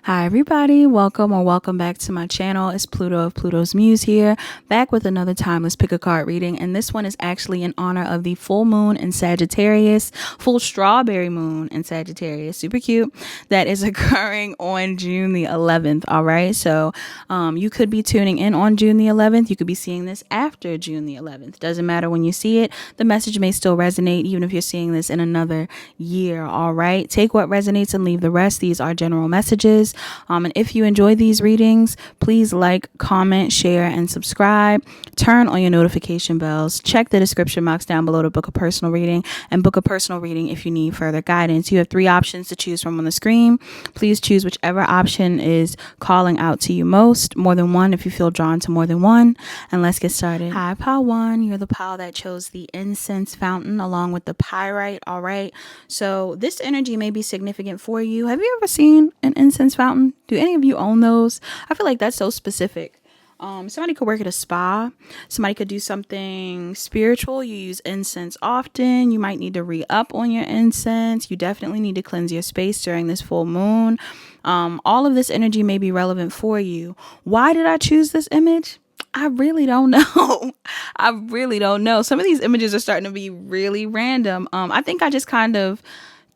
Hi everybody, welcome back to my channel. It's Pluto of Pluto's Muse here, back with another timeless pick a card reading, and this one is actually in honor of the full moon in Sagittarius, full strawberry moon in Sagittarius, super cute, that is occurring on June the 11th. All right, so you could be tuning in on June the 11th. You could be seeing this after June the 11th. Doesn't matter when you see it, the message may still resonate even if you're seeing this in another year. All right, take what resonates and leave the rest. These are general messages. And if you enjoy these readings, please like, comment, share, and subscribe. Turn on your notification bells. Check the description box down below to book a personal reading, and book a personal reading if you need further guidance. You have 3 options to choose from on the screen. Please choose whichever option is calling out to you most. More than one if you feel drawn to more than one. And let's get started. Hi, pile 1. You're the pile that chose the incense fountain along with the pyrite. All right. So this energy may be significant for you. Have you ever seen an incense fountain? Do any of you own those? I feel like that's so specific. Somebody could work at a spa. Somebody could do something spiritual. You use incense often. You might need to re-up on your incense. You definitely need to cleanse your space during this full moon. All of this energy may be relevant for you. Why did I choose this image? I really don't know. I really don't know. Some of these images are starting to be really random. I think I just kind of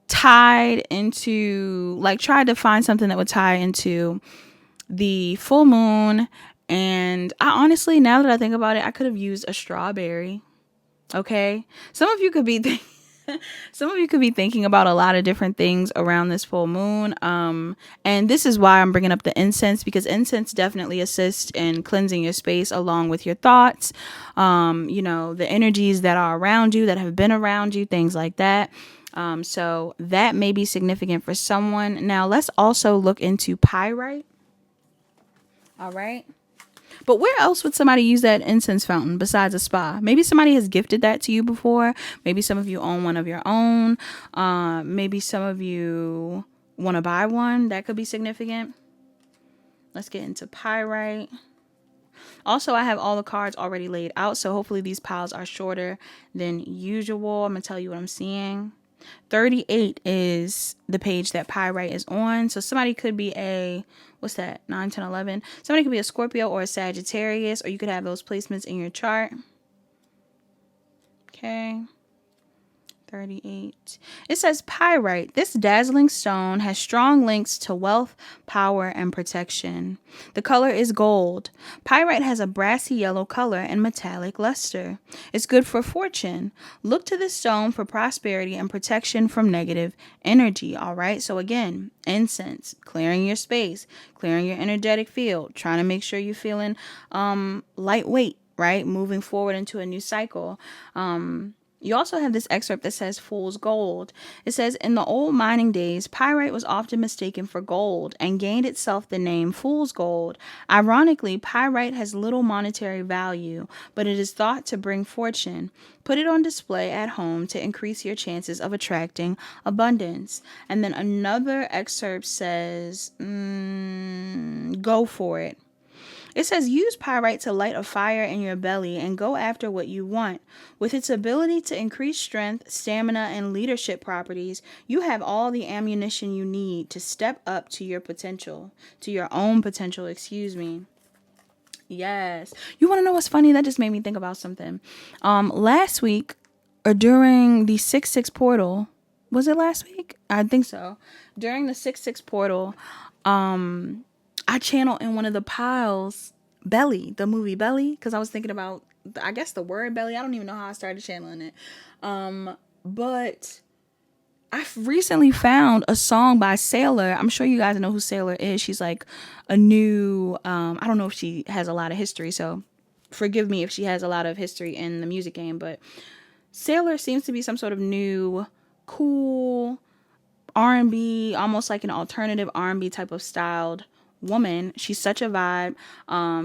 tried to find something that would tie into the full moon. And I honestly, now that I think about it, I could have used a strawberry. Okay. Some of you could be thinking about a lot of different things around this full moon. And this is why I'm bringing up the incense, because incense definitely assists in cleansing your space along with your thoughts. The energies that are around you, that have been around you, things like that. So that may be significant for someone. Now let's also look into pyrite. All right. But where else would somebody use that incense fountain besides a spa? Maybe somebody has gifted that to you before. Maybe some of you own one of your own. Maybe some of you want to buy one. That could be significant. Let's get into pyrite. Also, I have all the cards already laid out, so hopefully these piles are shorter than usual. I'm going to tell you what I'm seeing. 38 is the page that pyrite is on. So somebody could be what's that? 9, 10, 11. Somebody could be a Scorpio or a Sagittarius, or you could have those placements in your chart. Okay. 38. It says pyrite. This dazzling stone has strong links to wealth, power, and protection. The color is gold. Pyrite has a brassy yellow color and metallic luster. It's good for fortune. Look to this stone for prosperity and protection from negative energy. All right. So again, incense, clearing your space, clearing your energetic field, trying to make sure you're feeling lightweight, right? Moving forward into a new cycle. You also have this excerpt that says fool's gold. It says, in the old mining days, pyrite was often mistaken for gold and gained itself the name fool's gold. Ironically, pyrite has little monetary value, but it is thought to bring fortune. Put it on display at home to increase your chances of attracting abundance. And then another excerpt says, go for it. It says, use pyrite to light a fire in your belly and go after what you want. With its ability to increase strength, stamina, and leadership properties, you have all the ammunition you need to step up to your potential, to your own potential, excuse me. Yes. You want to know what's funny? That just made me think about something. Last week, or during the 6/6 portal, was it last week? I think so. During the 6/6 portal, I channeled in one of the piles Belly, the movie Belly, because I was thinking about, I guess, the word belly. I don't even know how I started channeling it. But I've recently found a song by Sailor. I'm sure you guys know who Sailor is. She's like a new, I don't know if she has a lot of history, so forgive me if she has a lot of history in the music game, but Sailor seems to be some sort of new, cool R&B, almost like an alternative R&B type of styled woman. She's such a vibe.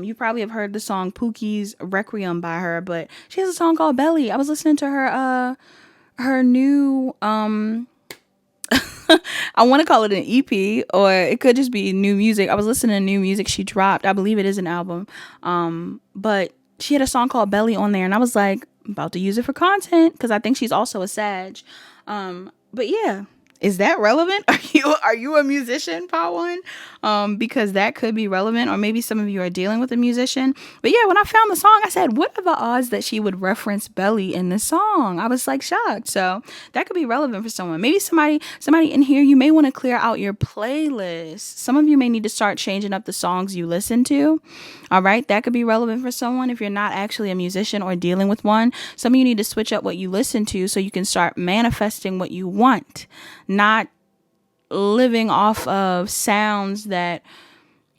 You probably have heard the song Pookie's Requiem by her, but she has a song called Belly. I was listening to her new I want to call it an EP, or it could just be new music. I was listening to new music she dropped. I believe it is an album. But she had a song called Belly on there, and I was like, I'm about to use it for content, because I think she's also a Sag. But yeah, Is that relevant? Are you a musician, Part One? Because that could be relevant, or maybe some of you are dealing with a musician. But yeah, when I found the song, I said, what are the odds that she would reference belly in this song? I was like shocked. So that could be relevant for someone. Maybe somebody in here, you may want to clear out your playlist. Some of you may need to start changing up the songs you listen to. All right, that could be relevant for someone if you're not actually a musician or dealing with one. Some of you need to switch up what you listen to so you can start manifesting what you want, not living off of sounds that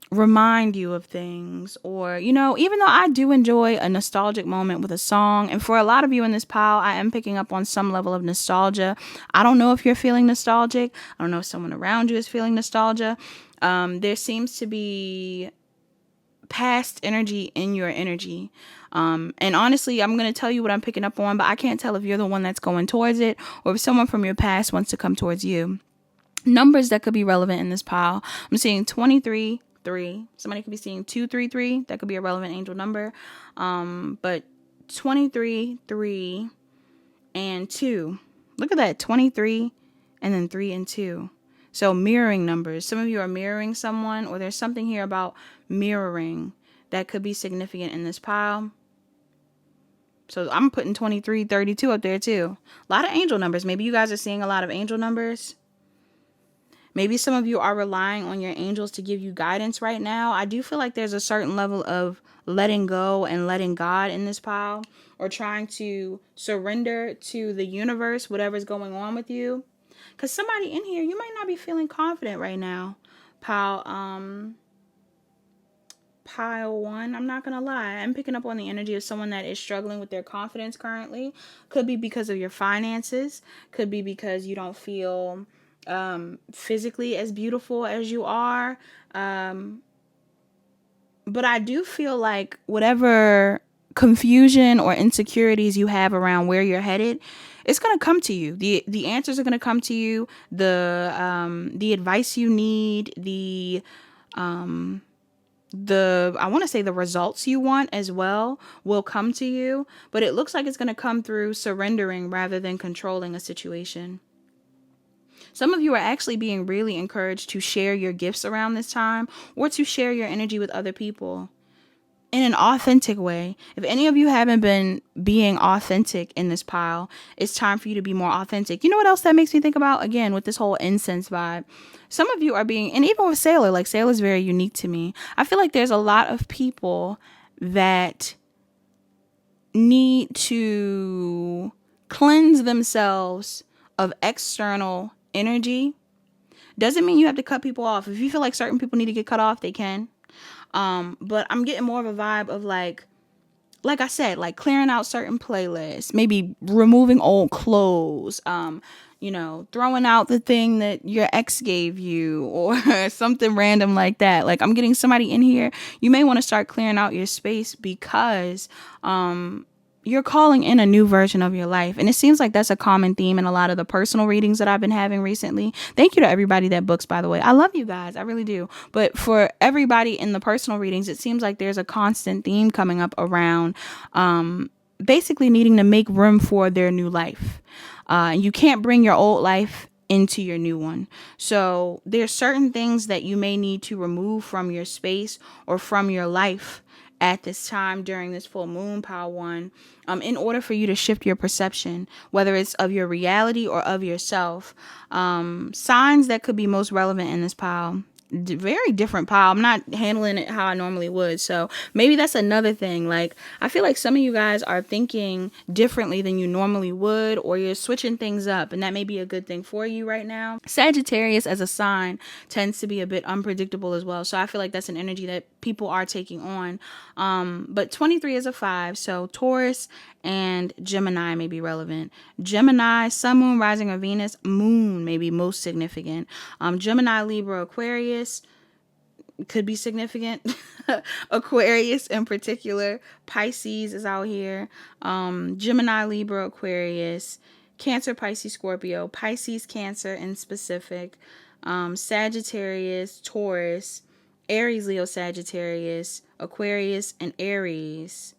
remind you of things. Or, you know, even though I do enjoy a nostalgic moment with a song, and for a lot of you in this pile, I am picking up on some level of nostalgia. I don't know if you're feeling nostalgic. I don't know if someone around you is feeling nostalgia. There seems to be past energy in your energy. And honestly, I'm going to tell you what I'm picking up on, but I can't tell if you're the one that's going towards it or if someone from your past wants to come towards you. Numbers that could be relevant in this pile. I'm seeing 23, 3. Somebody could be seeing 233. That could be a relevant angel number. But 23, 3, and 2. Look at that. 23 and then 3 and 2. So mirroring numbers. Some of you are mirroring someone, or there's something here about mirroring that could be significant in this pile. So I'm putting 23, 32 up there too. A lot of angel numbers. Maybe you guys are seeing a lot of angel numbers. Maybe some of you are relying on your angels to give you guidance right now. I do feel like there's a certain level of letting go and letting God in this pile, or trying to surrender to the universe, whatever's going on with you. Because somebody in here, you might not be feeling confident right now. Pile 1, I'm not going to lie. I'm picking up on the energy of someone that is struggling with their confidence currently. Could be because of your finances. Could be because you don't feel physically as beautiful as you are. But I do feel like whatever confusion or insecurities you have around where you're headed, it's going to come to you. The answers are going to come to you. The advice you need, I want to say the results you want as well will come to you, but it looks like it's going to come through surrendering rather than controlling a situation. Some of you are actually being really encouraged to share your gifts around this time, or to share your energy with other people in an authentic way. If any of you haven't been being authentic in this pile, it's time for you to be more authentic. You know what else that makes me think about? Again, with this whole incense vibe, some of you are being, and even with Sailor, like Sailor's very unique to me. I feel like there's a lot of people that need to cleanse themselves of external energy. Doesn't mean you have to cut people off. If you feel like certain people need to get cut off, they can. But I'm getting more of a vibe of like I said, like clearing out certain playlists, maybe removing old clothes, throwing out the thing that your ex gave you, or something random like that. Like, I'm getting somebody in here. You may want to start clearing out your space because, you're calling in a new version of your life. And it seems like that's a common theme in a lot of the personal readings that I've been having recently. Thank you to everybody that books, by the way. I love you guys. I really do. But for everybody in the personal readings, it seems like there's a constant theme coming up around basically needing to make room for their new life. You can't bring your old life into your new one. So there's certain things that you may need to remove from your space or from your life at this time during this full moon, pile 1, in order for you to shift your perception, whether it's of your reality or of yourself. Signs that could be most relevant in this pile. Very different pile. I'm not handling it how I normally would. So maybe that's another thing. Like, I feel like some of you guys are thinking differently than you normally would, or you're switching things up, and that may be a good thing for you right now. Sagittarius as a sign tends to be a bit unpredictable as well. So I feel like that's an energy that people are taking on. But 23 is a 5. So Taurus and Gemini may be relevant. Gemini, Sun, Moon, Rising, or Venus. Moon may be most significant. Gemini, Libra, Aquarius could be significant. Aquarius in particular. Pisces is out here. Gemini, Libra, Aquarius. Cancer, Pisces, Scorpio. Pisces, Cancer in specific. Sagittarius, Taurus. Aries, Leo, Sagittarius. Aquarius, and Aries.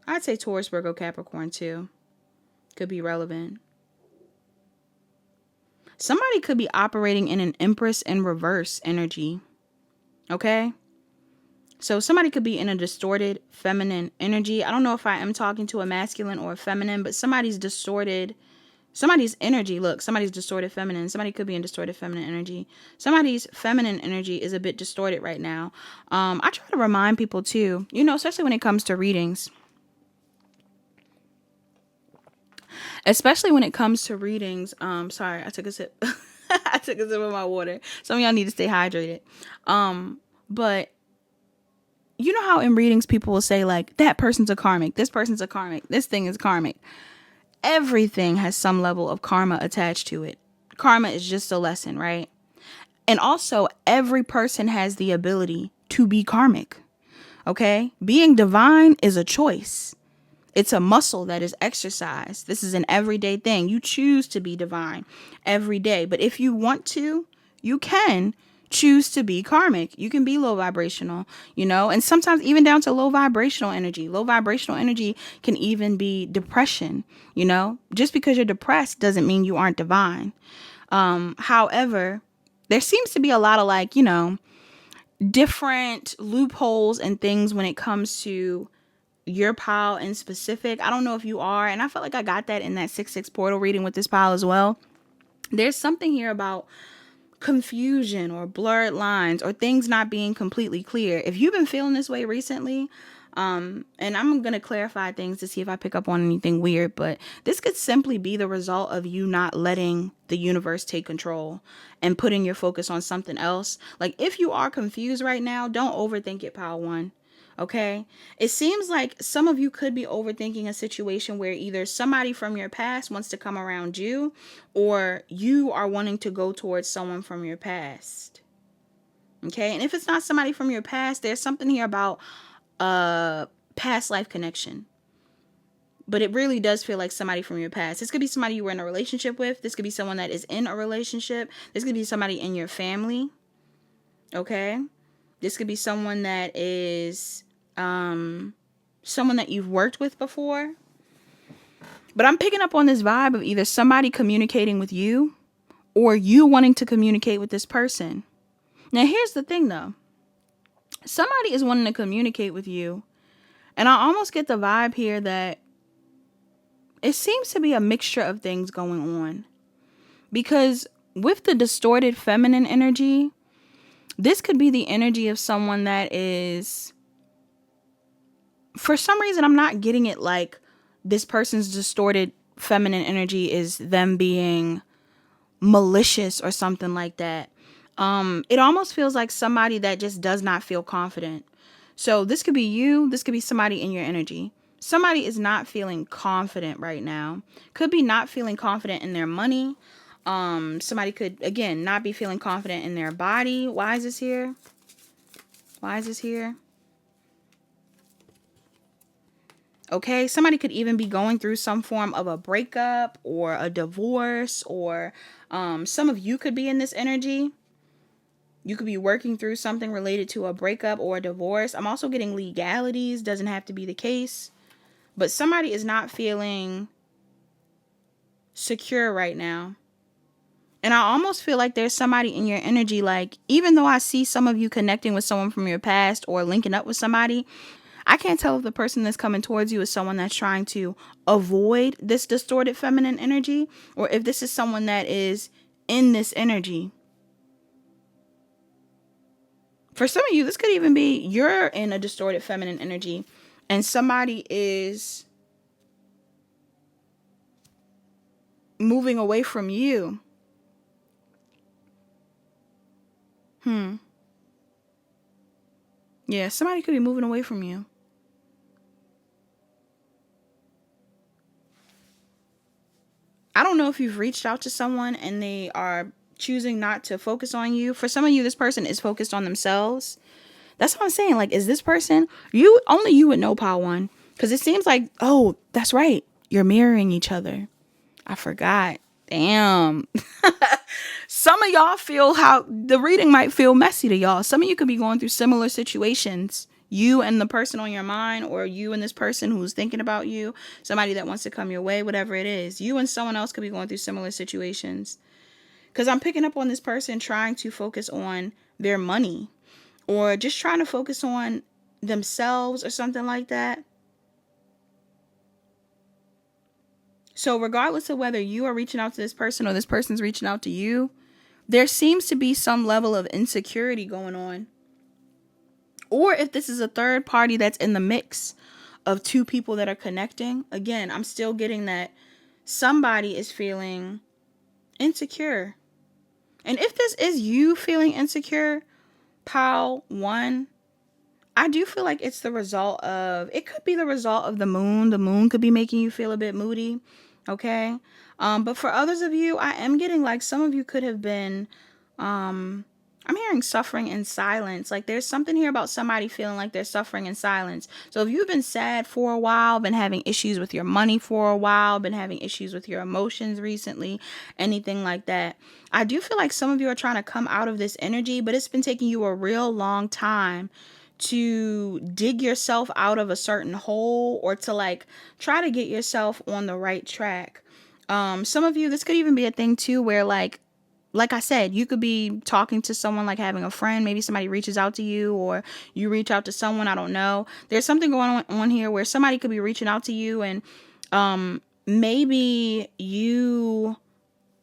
I'd say Taurus, Virgo, Capricorn too. Could be relevant. Somebody could be operating in an Empress in reverse energy. Okay? So somebody could be in a distorted feminine energy. I don't know if I am talking to a masculine or a feminine, but somebody's distorted. Somebody's energy, look, somebody's distorted feminine. Somebody could be in distorted feminine energy. Somebody's feminine energy is a bit distorted right now. I try to remind people too, you know, especially when it comes to readings. Sorry, I took a sip. I took a sip of my water. Some of y'all need to stay hydrated. But you know how in readings people will say like, that person's a karmic, this person's a karmic, this thing is karmic. Everything has some level of karma attached to it. Karma is just a lesson, right? And also, every person has the ability to be karmic. Okay? Being divine is a choice. It's a muscle that is exercised. This is an everyday thing. You choose to be divine every day. But if you want to, you can choose to be karmic. You can be low vibrational, you know, and sometimes even down to low vibrational energy. Low vibrational energy can even be depression, you know. Just because you're depressed doesn't mean you aren't divine. However, there seems to be a lot of like, you know, different loopholes and things when it comes to your pile in specific. I don't know if you are, and I felt like I got that in that 6-6 portal reading with this pile as well. There's something here about confusion or blurred lines or things not being completely clear. If you've been feeling this way recently, and I'm going to clarify things to see if I pick up on anything weird, but this could simply be the result of you not letting the universe take control and putting your focus on something else. Like if you are confused right now, don't overthink it, pile one. Okay. It seems like some of you could be overthinking a situation where either somebody from your past wants to come around you or you are wanting to go towards someone from your past. Okay. And if it's not somebody from your past, there's something here about a past life connection. But it really does feel like somebody from your past. This could be somebody you were in a relationship with. This could be someone that is in a relationship. This could be somebody in your family. Okay. This could be someone that is someone that you've worked with before. But I'm picking up on this vibe of either somebody communicating with you or you wanting to communicate with this person. Now, here's the thing, though. Somebody is wanting to communicate with you. And I almost get the vibe here that it seems to be a mixture of things going on. Because with the distorted feminine energy, this could be the energy of someone that is, for some reason, I'm not getting it like this person's distorted feminine energy is them being malicious or something like that. It almost feels like somebody that just does not feel confident. So this could be you. This could be somebody in your energy. Somebody is not feeling confident right now. Could be not feeling confident in their money. Somebody could, again, not be feeling confident in their body. Why is this here? Why is this here? Okay, somebody could even be going through some form of a breakup or a divorce, or some of you could be in this energy. You could be working through something related to a breakup or a divorce. I'm also getting legalities. Doesn't have to be the case. But somebody is not feeling secure right now. And I almost feel like there's somebody in your energy, like, even though I see some of you connecting with someone from your past or linking up with somebody, I can't tell if the person that's coming towards you is someone that's trying to avoid this distorted feminine energy, or if this is someone that is in this energy. For some of you, this could even be you're in a distorted feminine energy and somebody is moving away from you. Yeah, somebody could be moving away from you. I don't know if you've reached out to someone and they are choosing not to focus on you. For some of you, this person is focused on themselves. That's what I'm saying. Like, is this person, only you would know, Pile One. Because it seems like, oh, that's right. You're mirroring each other. I forgot. Damn. Some of y'all feel how the reading might feel messy to y'all. Some of you could be going through similar situations. You and the person on your mind, or you and this person who's thinking about you, somebody that wants to come your way, whatever it is. You and someone else could be going through similar situations. Because I'm picking up on this person trying to focus on their money, or just trying to focus on themselves or something like that. So regardless of whether you are reaching out to this person or this person's reaching out to you, there seems to be some level of insecurity going on. Or if this is a third party that's in the mix of two people that are connecting, again, I'm still getting that somebody is feeling insecure. And if this is you feeling insecure, pile 1, I do feel like it's the result of, it could be the result of the moon. The moon could be making you feel a bit moody. Okay. But for others of you, I am getting like some of you could have been, I'm hearing suffering in silence. Like there's something here about somebody feeling like they're suffering in silence. So if you've been sad for a while, been having issues with your money for a while, been having issues with your emotions recently, anything like that, I do feel like some of you are trying to come out of this energy, but it's been taking you a real long time to dig yourself out of a certain hole, or to like try to get yourself on the right track. Some of you, this could even be a thing too, where like I said, you could be talking to someone, like having a friend. Maybe somebody reaches out to you, or you reach out to someone. I don't know. There's something going on here where somebody could be reaching out to you, and maybe you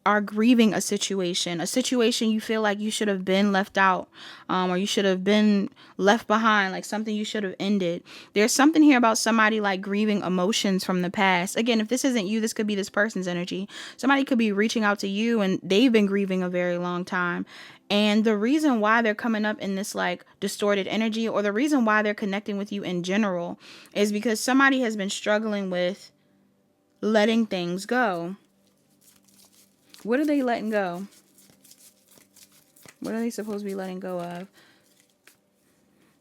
are grieving a situation you feel like you should have been left out, or you should have been left behind, like something you should have ended. There's something here about somebody like grieving emotions from the past. Again, if this isn't you, this could be this person's energy. Somebody could be reaching out to you and they've been grieving a very long time. And the reason why they're coming up in this like distorted energy, or the reason why they're connecting with you in general, is because somebody has been struggling with letting things go. What are they letting go? What are they supposed to be letting go of?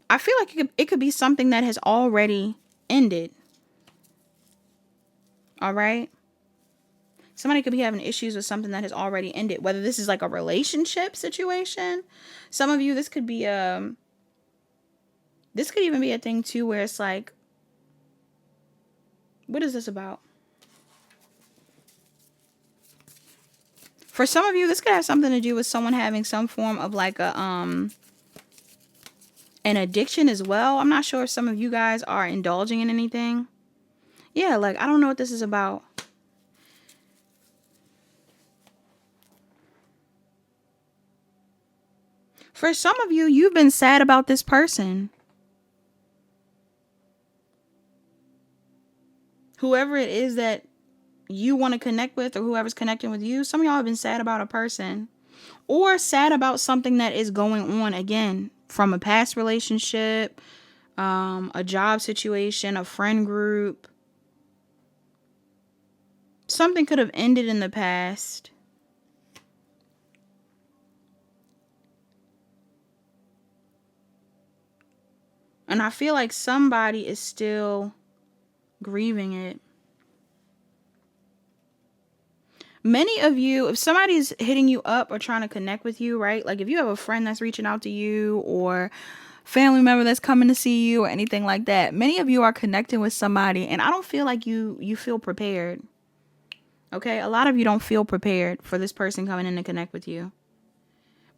I feel like it could be something that has already ended. All right? Somebody could be having issues with something that has already ended. Whether this is like a relationship situation. Some of you, this could be this could even be a thing too, where it's like, what is this about? For some of you, this could have something to do with someone having some form of like a an addiction as well. I'm not sure if some of you guys are indulging in anything. Yeah, like I don't know what this is about. For some of you, you've been sad about this person. Whoever it is that you want to connect with, or whoever's connecting with you, some of y'all have been sad about a person, or sad about something that is going on, again, from a past relationship, a job situation, a friend group. Something could have ended in the past. And I feel like somebody is still grieving it. Many of you, if somebody's hitting you up or trying to connect with you, right? Like if you have a friend that's reaching out to you, or family member that's coming to see you, or anything like that, many of you are connecting with somebody, and I don't feel like you feel prepared. Okay? A lot of you don't feel prepared for this person coming in to connect with you.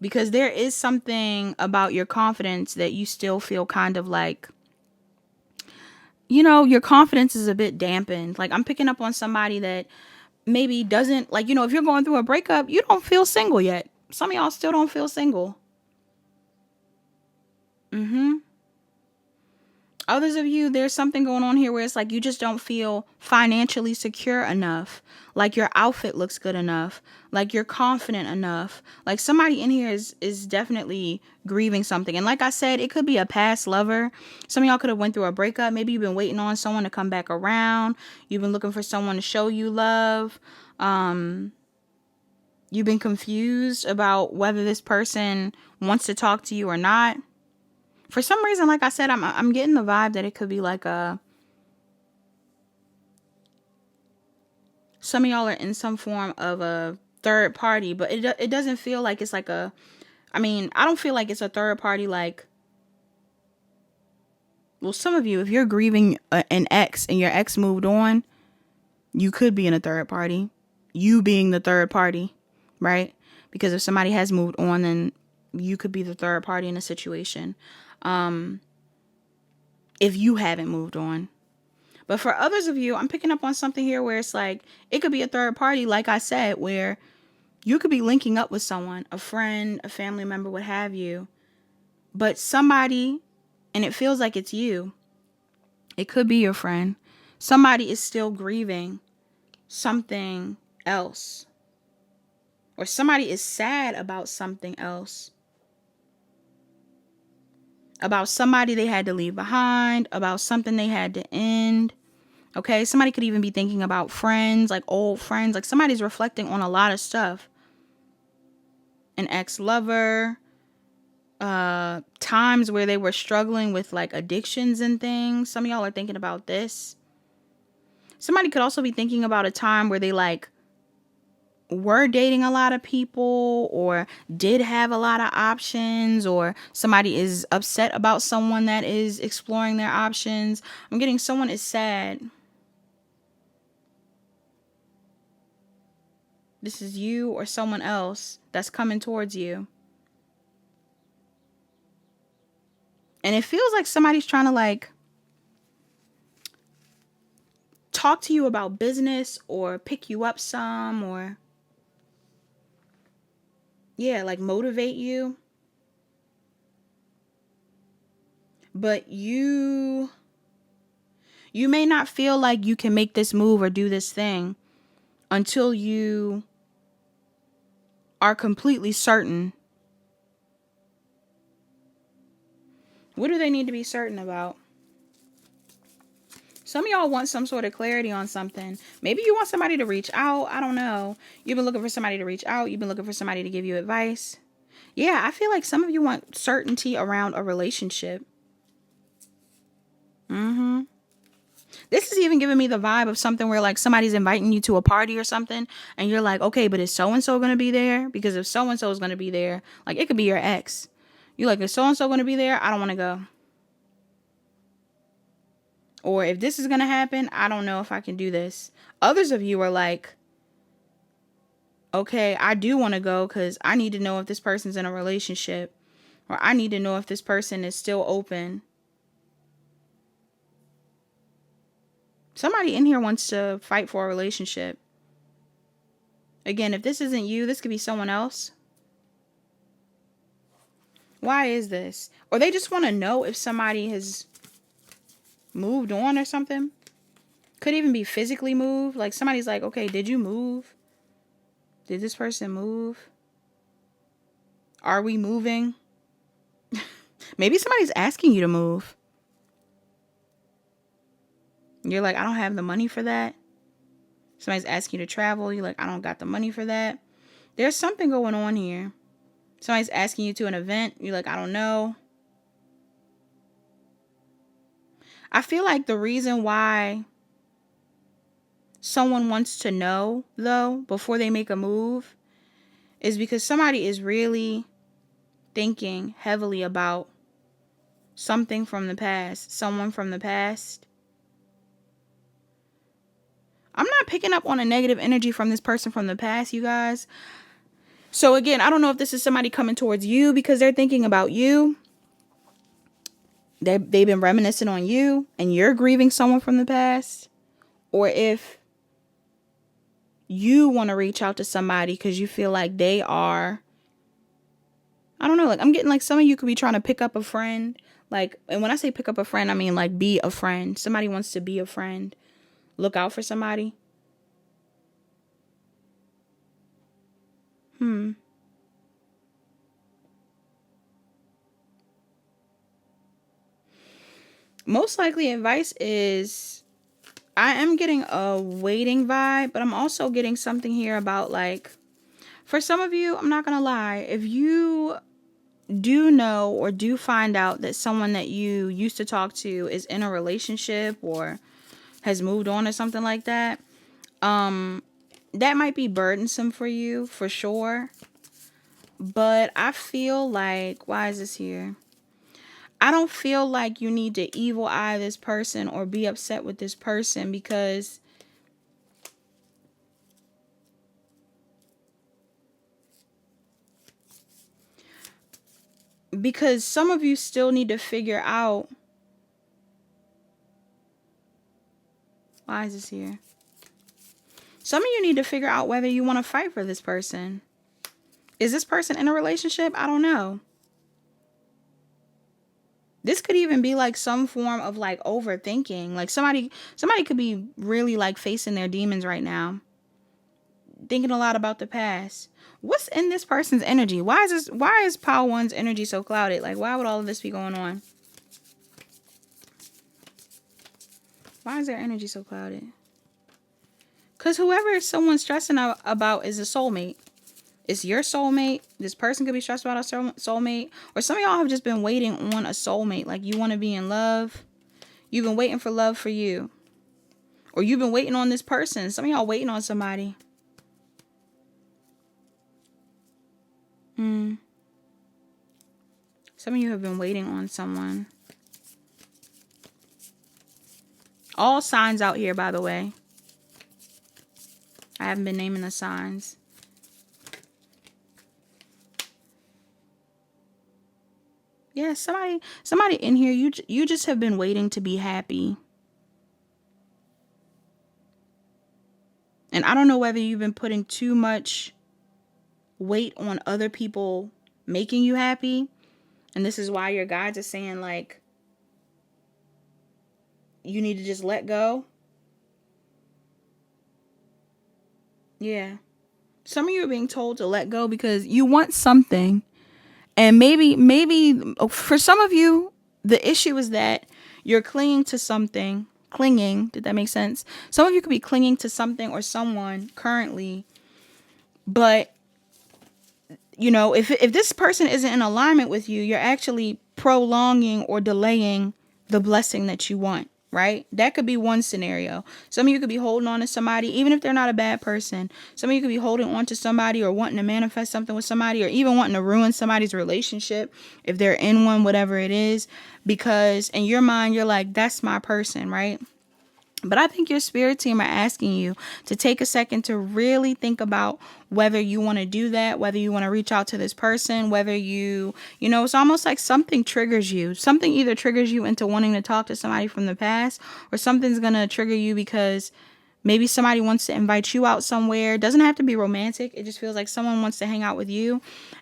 Because there is something about your confidence that you still feel kind of like, you know, your confidence is a bit dampened. Like I'm picking up on somebody that maybe doesn't, like, you know, if you're going through a breakup, you don't feel single yet. Some of y'all still don't feel single. Others of you, there's something going on here where it's like you just don't feel financially secure enough. Like your outfit looks good enough. Like you're confident enough. Like somebody in here is definitely grieving something. And like I said, it could be a past lover. Some of y'all could have went through a breakup. Maybe you've been waiting on someone to come back around. You've been looking for someone to show you love. You've been confused about whether this person wants to talk to you or not. For some reason, like I said, I'm getting the vibe that it could be like some of y'all are in some form of a third party, but it doesn't feel like it's like I don't feel like it's a third party. Like, well, some of you, if you're grieving an ex and your ex moved on, you could be in a third party. You being the third party, right? Because if somebody has moved on, then you could be the third party in a situation. If you haven't moved on. But for others of you, I'm picking up on something here where it's like, it could be a third party, like I said, where you could be linking up with someone, a friend, a family member, what have you. But somebody, and it feels like it's you, it could be your friend, somebody is still grieving something else. Or somebody is sad about something else. About somebody they had to leave behind, about something they had to end. Okay, somebody could even be thinking about friends, like old friends. Like somebody's reflecting on a lot of stuff. An ex-lover, times where they were struggling with like addictions and things. Some of y'all are thinking about this. Somebody could also be thinking about a time where they like were dating a lot of people or did have a lot of options, or somebody is upset about someone that is exploring their options. I'm getting someone is sad. This is you or someone else that's coming towards you. And it feels like somebody's trying to like talk to you about business or pick you up some, or yeah, like motivate you. But you may not feel like you can make this move or do this thing until you are completely certain. What do they need to be certain about? Some of y'all want some sort of clarity on something. Maybe you want somebody to reach out. I don't know. You've been looking for somebody to reach out. You've been looking for somebody to give you advice. Yeah, I feel like some of you want certainty around a relationship. This is even giving me the vibe of something where like somebody's inviting you to a party or something, and you're like, okay, but is so-and-so going to be there? Because if so-and-so is going to be there, like it could be your ex. You're like, is so-and-so going to be there? I don't want to go. Or if this is going to happen, I don't know if I can do this. Others of you are like, okay, I do want to go because I need to know if this person's in a relationship, or I need to know if this person is still open. Somebody in here wants to fight for a relationship. Again, if this isn't you, this could be someone else. Why is this? Or they just want to know if somebody has moved on or something. Could even be physically moved. Like somebody's like, okay, did you move? Did this person move? Are we moving? Maybe somebody's asking you to move. You're like, I don't have the money for that. Somebody's asking you to travel. You're like, I don't got the money for that. There's something going on here. Somebody's asking you to an event. You're like, I don't know. I feel like the reason why someone wants to know, though, before they make a move is because somebody is really thinking heavily about something from the past, someone from the past. I'm not picking up on a negative energy from this person from the past, you guys. So again, I don't know if this is somebody coming towards you because they're thinking about you. They've been reminiscing on you and you're grieving someone from the past. Or if you want to reach out to somebody because you feel like they are, I don't know, like I'm getting like some of you could be trying to pick up a friend. Like, and when I say pick up a friend, I mean like be a friend. Somebody wants to be a friend. Look out for somebody. Most likely advice is, I am getting a waiting vibe, but I'm also getting something here about like, for some of you, I'm not going to lie. If you do know or do find out that someone that you used to talk to is in a relationship or has moved on or something like that, that might be burdensome for you for sure. But I feel like, why is this here? I don't feel like you need to evil eye this person or be upset with this person because because some of you still need to figure out, why is this here? Some of you need to figure out whether you want to fight for this person. Is this person in a relationship? I don't know. This could even be like some form of like overthinking. Like somebody could be really like facing their demons right now. Thinking a lot about the past. What's in this person's energy? Why is Pile 1's energy so clouded? Like, why would all of this be going on? Why is their energy so clouded? Because whoever someone's stressing about is a soulmate. It's your soulmate. This person could be stressed about a soulmate. Or some of y'all have just been waiting on a soulmate. Like, you want to be in love. You've been waiting for love for you. Or you've been waiting on this person. Some of y'all waiting on somebody. Some of you have been waiting on someone. All signs out here, by the way. I haven't been naming the signs. Yeah, somebody in here, you just have been waiting to be happy. And I don't know whether you've been putting too much weight on other people making you happy. And this is why your guides are saying, like, you need to just let go. Yeah. Some of you are being told to let go because you want something. And maybe for some of you, the issue is that you're clinging to something. Clinging, did that make sense? Some of you could be clinging to something or someone currently. But, you know, if this person isn't in alignment with you, you're actually prolonging or delaying the blessing that you want. Right? That could be one scenario. Some of you could be holding on to somebody, even if they're not a bad person. Some of you could be holding on to somebody or wanting to manifest something with somebody, or even wanting to ruin somebody's relationship if they're in one, whatever it is, because in your mind, you're like, that's my person, right? But I think your spirit team are asking you to take a second to really think about whether you want to do that, whether you want to reach out to this person, whether you know, it's almost like something triggers you. Something either triggers you into wanting to talk to somebody from the past, or something's going to trigger you because maybe somebody wants to invite you out somewhere. It doesn't have to be romantic. It just feels like someone wants to hang out with you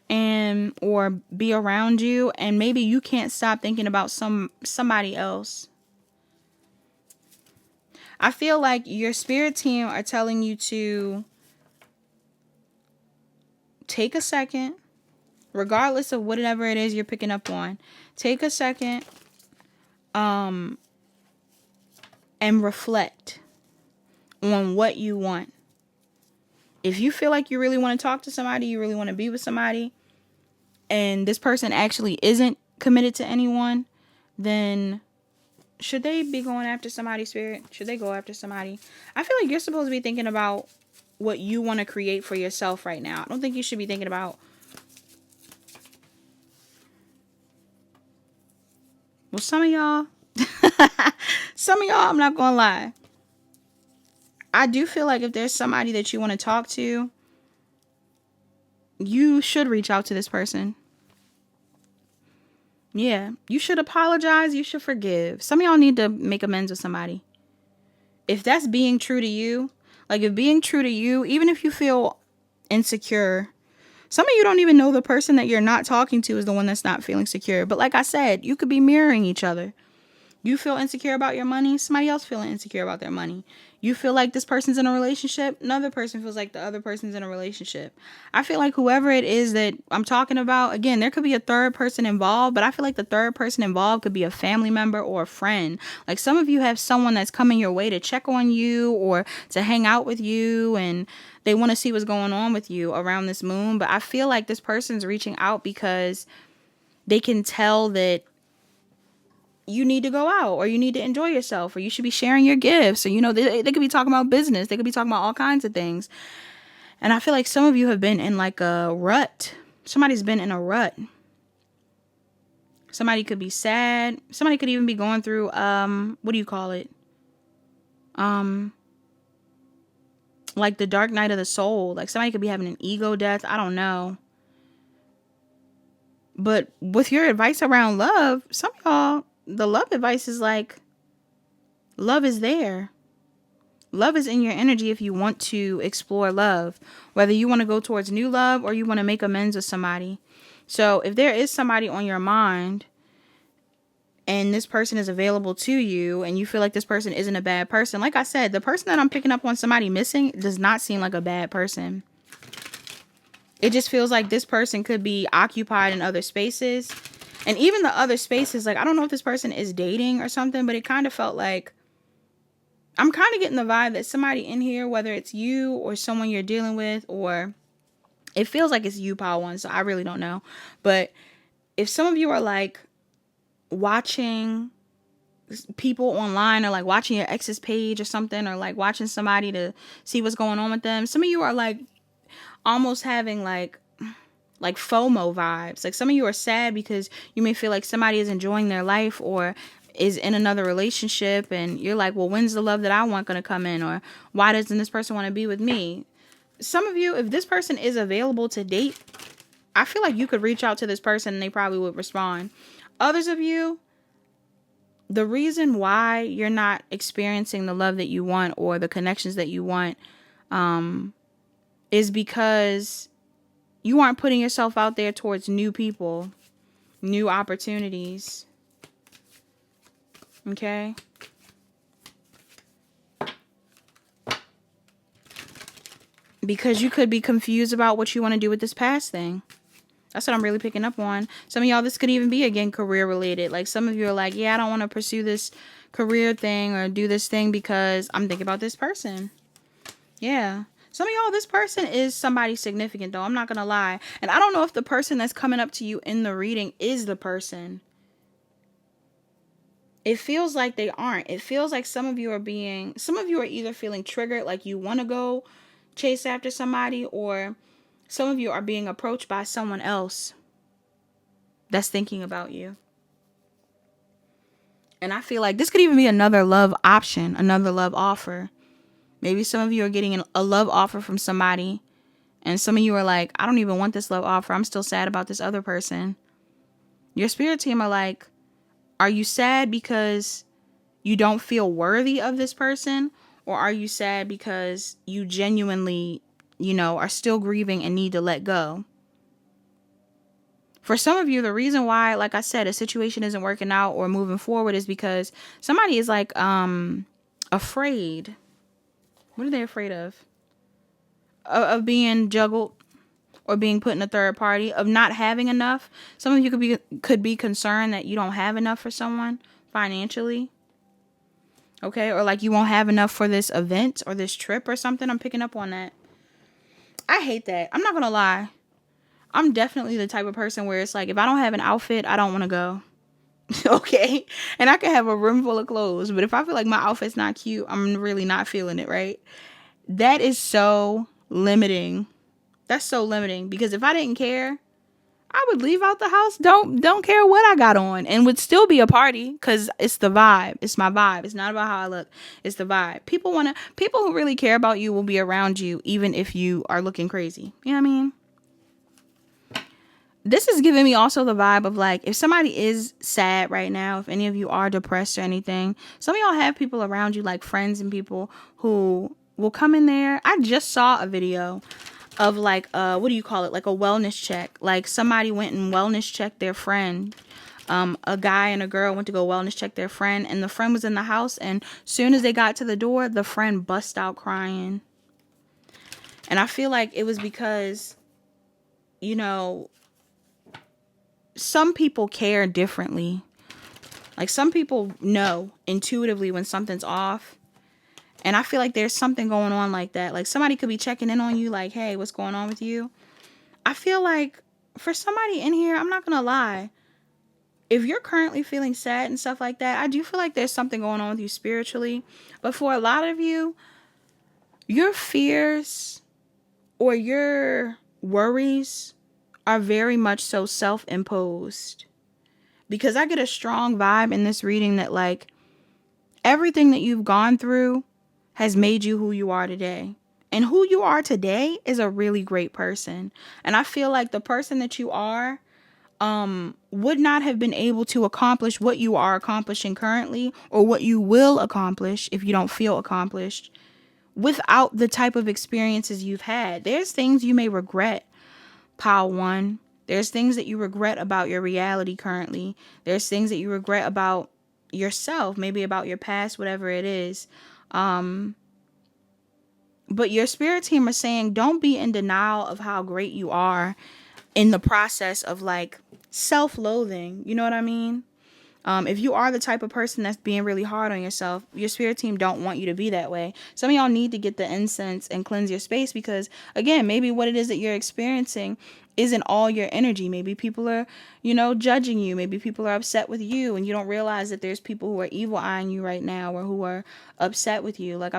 and or be around you. And maybe you can't stop thinking about somebody else. I feel like your spirit team are telling you to take a second, regardless of whatever it is you're picking up on. Take a second and reflect on what you want. If you feel like you really want to talk to somebody, you really want to be with somebody, and this person actually isn't committed to anyone, then should they be going after somebody's spirit? Should they go after somebody? I feel like you're supposed to be thinking about what you want to create for yourself right now. I don't think you should be thinking about, well, some of y'all, I'm not going to lie. I do feel like if there's somebody that you want to talk to, you should reach out to this person. Yeah, you should apologize. You should forgive. Some of y'all need to make amends with somebody. If that's being true to you, like if being true to you, even if you feel insecure, some of you don't even know the person that you're not talking to is the one that's not feeling secure. But like I said, you could be mirroring each other. You feel insecure about your money, somebody else feeling insecure about their money. You feel like this person's in a relationship, another person feels like the other person's in a relationship. I feel like whoever it is that I'm talking about, again, there could be a third person involved, but I feel like the third person involved could be a family member or a friend. Like some of you have someone that's coming your way to check on you or to hang out with you, and they want to see what's going on with you around this moon. But I feel like this person's reaching out because they can tell that you need to go out, or you need to enjoy yourself, or you should be sharing your gifts. So, you know, they could be talking about business. They could be talking about all kinds of things. And I feel like some of you have been in like a rut. Somebody's been in a rut. Somebody could be sad. Somebody could even be going through, what do you call it? Like the dark night of the soul. Like somebody could be having an ego death. I don't know. But with your advice around love, some of y'all, the love advice is like, love is there. Love is in your energy if you want to explore love, whether you want to go towards new love or you want to make amends with somebody. So if there is somebody on your mind and this person is available to you and you feel like this person isn't a bad person, like I said, the person that I'm picking up on somebody missing does not seem like a bad person. It just feels like this person could be occupied in other spaces. And even the other spaces, like, I don't know if this person is dating or something, but it kind of felt like, I'm kind of getting the vibe that somebody in here, whether it's you or someone you're dealing with, or it feels like it's you, Power One, so I really don't know. But if some of you are like watching people online or like watching your ex's page or something, or like watching somebody to see what's going on with them, some of you are like almost having like FOMO vibes. Like some of you are sad because you may feel like somebody is enjoying their life or is in another relationship and you're like, well, when's the love that I want going to come in? Or why doesn't this person want to be with me? Some of you, if this person is available to date, I feel like you could reach out to this person and they probably would respond. Others of you, the reason why you're not experiencing the love that you want or the connections that you want is because you aren't putting yourself out there towards new people, new opportunities. Okay? Because you could be confused about what you want to do with this past thing. That's what I'm really picking up on. Some of y'all, this could even be, again, career related. Like some of you are like, yeah, I don't want to pursue this career thing or do this thing because I'm thinking about this person. Yeah. Some of y'all, this person is somebody significant, though. I'm not going to lie. And I don't know if the person that's coming up to you in the reading is the person. It feels like they aren't. It feels like some of you are either feeling triggered, like you want to go chase after somebody, or some of you are being approached by someone else that's thinking about you. And I feel like this could even be another love option, another love offer. Maybe some of you are getting a love offer from somebody, and some of you are like, I don't even want this love offer. I'm still sad about this other person. Your spirit team are like, are you sad because you don't feel worthy of this person? Or are you sad because you genuinely, are still grieving and need to let go? For some of you, the reason why, like I said, a situation isn't working out or moving forward is because somebody is like afraid. What are they afraid of? Of being juggled or being put in a third party, of not having enough. Some of you could be concerned that you don't have enough for someone financially. Okay, or like you won't have enough for this event or this trip or something. I'm picking up on that. I hate that. I'm not going to lie. I'm definitely the type of person where it's like, if I don't have an outfit, I don't want to go. Okay? And I can have a room full of clothes, but if I feel like my outfit's not cute, I'm really not feeling it, right? That is so limiting. That's so limiting, because if I didn't care, I would leave out the house, don't care what I got on, and would still be a party, because it's the vibe. It's my vibe. It's not about how I look. It's the vibe. People who really care about you will be around you even if you are looking crazy. You know what I mean? This is giving me also the vibe of like, if somebody is sad right now, if any of you are depressed or anything, some of y'all have people around you, like friends and people who will come in there. I just saw a video of like, what do you call it? Like a wellness check. Like somebody went and wellness checked their friend. A guy and a girl went to go wellness check their friend, and the friend was in the house, and soon as they got to the door, the friend bust out crying. And I feel like it was because, some people care differently. Like some people know intuitively when something's off. And I feel like there's something going on like that. Like somebody could be checking in on you like, hey, what's going on with you? I feel like for somebody in here, I'm not going to lie. If you're currently feeling sad and stuff like that, I do feel like there's something going on with you spiritually. But for a lot of you, your fears or your worries are very much so self-imposed. Because I get a strong vibe in this reading that like everything that you've gone through has made you who you are today. And who you are today is a really great person. And I feel like the person that you are would not have been able to accomplish what you are accomplishing currently, or what you will accomplish if you don't feel accomplished, without the type of experiences you've had. There's things you may regret, pile one. There's things that you regret about your reality currently. There's things that you regret about yourself, maybe about your past, whatever it is. But your spirit team are saying, don't be in denial of how great you are in the process of like self-loathing. You know what I mean? If you are the type of person that's being really hard on yourself, your spirit team don't want you to be that way. Some of y'all need to get the incense and cleanse your space, because again, maybe what it is that you're experiencing isn't all your energy. Maybe people are, judging you. Maybe people are upset with you, and you don't realize that there's people who are evil eyeing you right now, or who are upset with you. Like,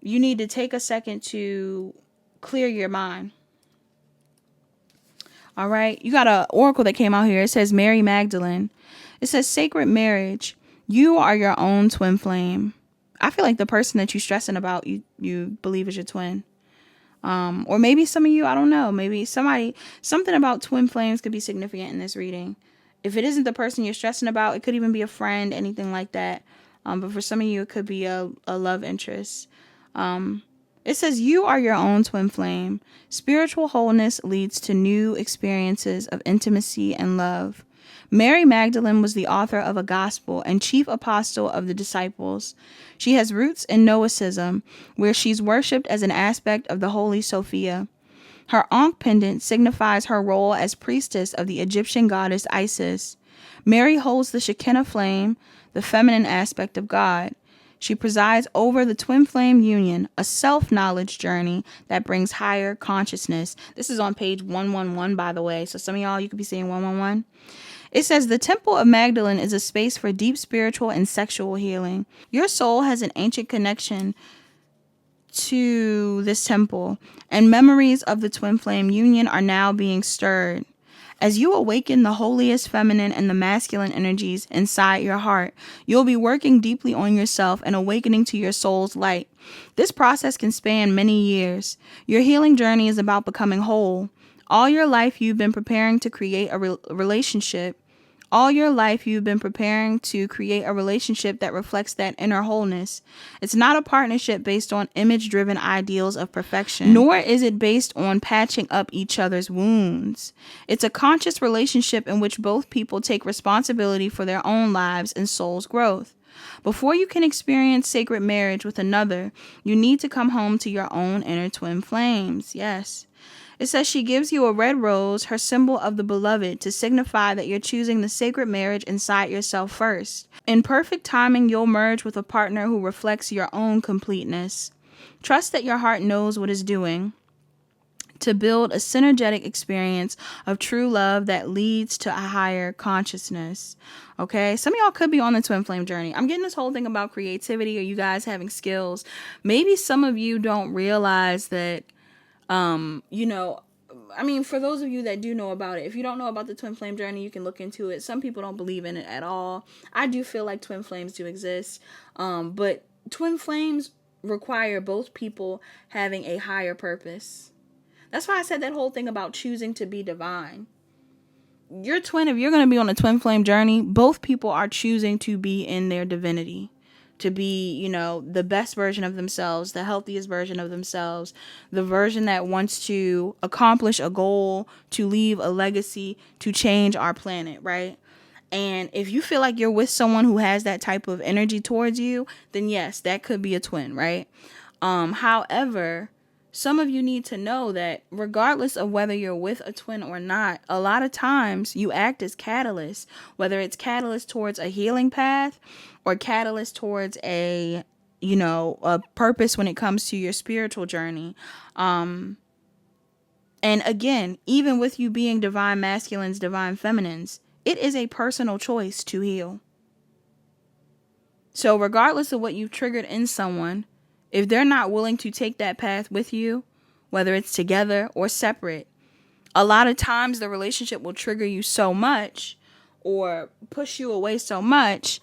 you need to take a second to clear your mind. All right. You got an oracle that came out here. It says Mary Magdalene. It says sacred marriage. You are your own twin flame. I feel like the person that you're stressing about, you believe is your twin. Or maybe some of you, I don't know. Maybe something about twin flames could be significant in this reading. If it isn't the person you're stressing about, it could even be a friend, anything like that. But for some of you, it could be a love interest. It says you are your own twin flame. Spiritual wholeness leads to new experiences of intimacy and love. Mary Magdalene was the author of a gospel and chief apostle of the disciples. She has roots in Gnosticism, where she's worshipped as an aspect of the Holy Sophia. Her Ankh pendant signifies her role as priestess of the Egyptian goddess Isis. Mary holds the Shekinah flame, the feminine aspect of God. She presides over the twin flame union, a self-knowledge journey that brings higher consciousness. This is on page 111, by the way. So some of y'all, you could be seeing 111. It says the Temple of Magdalene is a space for deep spiritual and sexual healing. Your soul has an ancient connection to this temple, and memories of the twin flame union are now being stirred. As you awaken the holiest feminine and the masculine energies inside your heart, you'll be working deeply on yourself and awakening to your soul's light. This process can span many years. Your healing journey is about becoming whole. All your life, you've been preparing to create a relationship. All your life, you've been preparing to create a relationship that reflects that inner wholeness. It's not a partnership based on image-driven ideals of perfection, nor is it based on patching up each other's wounds. It's a conscious relationship in which both people take responsibility for their own lives and soul's growth. Before you can experience sacred marriage with another, you need to come home to your own inner twin flames. Yes. It says she gives you a red rose, her symbol of the beloved, to signify that you're choosing the sacred marriage inside yourself first. In perfect timing, you'll merge with a partner who reflects your own completeness. Trust that your heart knows what it's doing to build a synergetic experience of true love that leads to a higher consciousness. Okay, some of y'all could be on the twin flame journey. I'm getting this whole thing about creativity, or you guys having skills. Maybe some of you don't realize that for those of you that do know about it, if you don't know about the twin flame journey, you can look into it. Some people don't believe in it at all. I do feel like twin flames do exist. But twin flames require both people having a higher purpose. That's why I said that whole thing about choosing to be divine. Your twin, if you're going to be on a twin flame journey, both people are choosing to be in their divinity. To be, the best version of themselves, the healthiest version of themselves, the version that wants to accomplish a goal, to leave a legacy, to change our planet, right? And if you feel like you're with someone who has that type of energy towards you, then yes, that could be a twin, right? However, some of you need to know that regardless of whether you're with a twin or not, a lot of times you act as catalysts, whether it's catalyst towards a healing path or catalyst towards a purpose when it comes to your spiritual journey. And again, even with you being divine masculines, divine feminines, it is a personal choice to heal. So regardless of what you've triggered in someone, if they're not willing to take that path with you, whether it's together or separate, a lot of times the relationship will trigger you so much or push you away so much.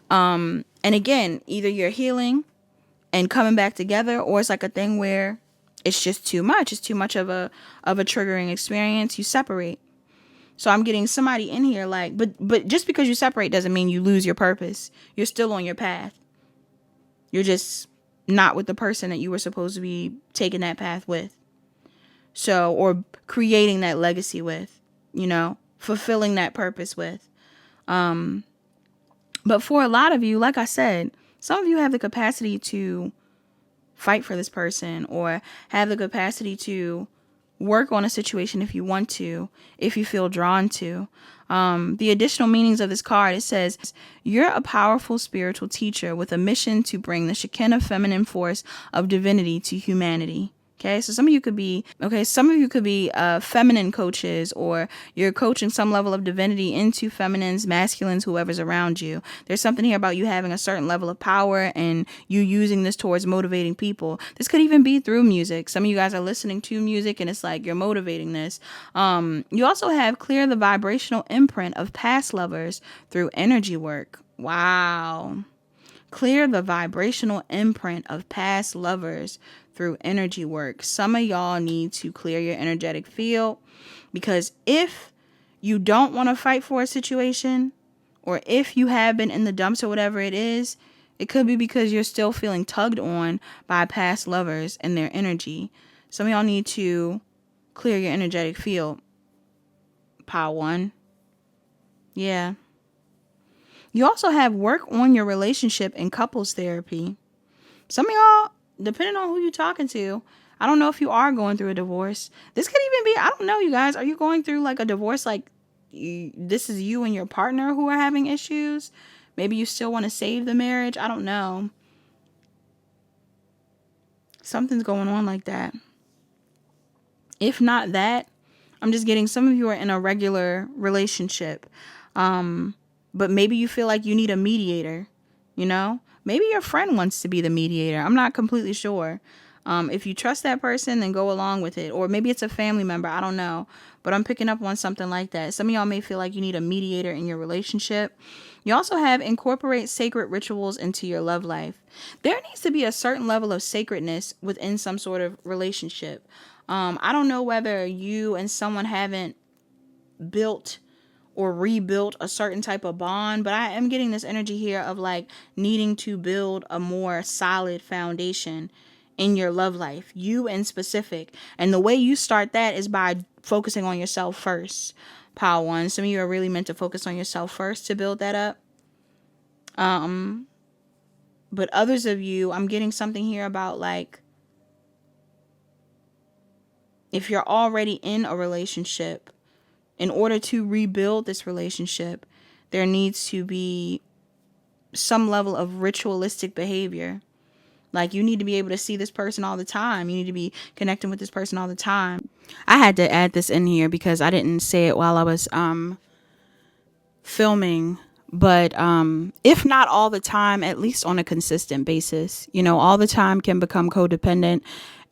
And again, either you're healing and coming back together, or it's like a thing where it's just too much. It's too much of a triggering experience. You separate. So I'm getting somebody in here like, but just because you separate doesn't mean you lose your purpose. You're still on your path. You're just not with the person that you were supposed to be taking that path with. So, or creating that legacy with, you know, fulfilling that purpose with. But for a lot of you, like I said, some of you have the capacity to fight for this person or have the capacity to work on a situation if you want to, if you feel drawn to. The additional meanings of this card, it says, you're a powerful spiritual teacher with a mission to bring the Shekinah feminine force of divinity to humanity. Okay, so some of you could be, feminine coaches, or you're coaching some level of divinity into feminines, masculines, whoever's around you. There's something here about you having a certain level of power and you using this towards motivating people. This could even be through music. Some of you guys are listening to music and it's like you're motivating this. You also have clear the vibrational imprint of past lovers through energy work. Wow. Clear the vibrational imprint of past lovers through energy work. Some of y'all need to clear your energetic field, because if you don't want to fight for a situation, or if you have been in the dumps or whatever it is, it could be because you're still feeling tugged on by past lovers and their energy. Some of y'all need to clear your energetic field. Pile 1. Yeah. You also have work on your relationship and couples therapy. Some of y'all, depending on who you're talking to, I don't know if you are going through a divorce. This could even be, I don't know, you guys. Are you going through like a divorce? Like this is you and your partner who are having issues? Maybe you still want to save the marriage. I don't know. Something's going on like that. If not that, I'm just getting some of you are in a regular relationship. But maybe you feel like you need a mediator, you know? Maybe your friend wants to be the mediator. I'm not completely sure. If you trust that person, then go along with it. Or maybe it's a family member. I don't know. But I'm picking up on something like that. Some of y'all may feel like you need a mediator in your relationship. You also have incorporate sacred rituals into your love life. There needs to be a certain level of sacredness within some sort of relationship. I don't know whether you and someone haven't built or rebuilt a certain type of bond, but I am getting this energy here of like needing to build a more solid foundation in your love life, you in specific. And the way you start that is by focusing on yourself first. Pile 1. Some of you are really meant to focus on yourself first to build that up. But others of you, I'm getting something here about like, if you're already in a relationship, in order to rebuild this relationship, there needs to be some level of ritualistic behavior. Like you need to be able to see this person all the time. You need to be connecting with this person all the time. I had to add this in here because I didn't say it while I was filming. But if not all the time, at least on a consistent basis. You know, all the time can become codependent.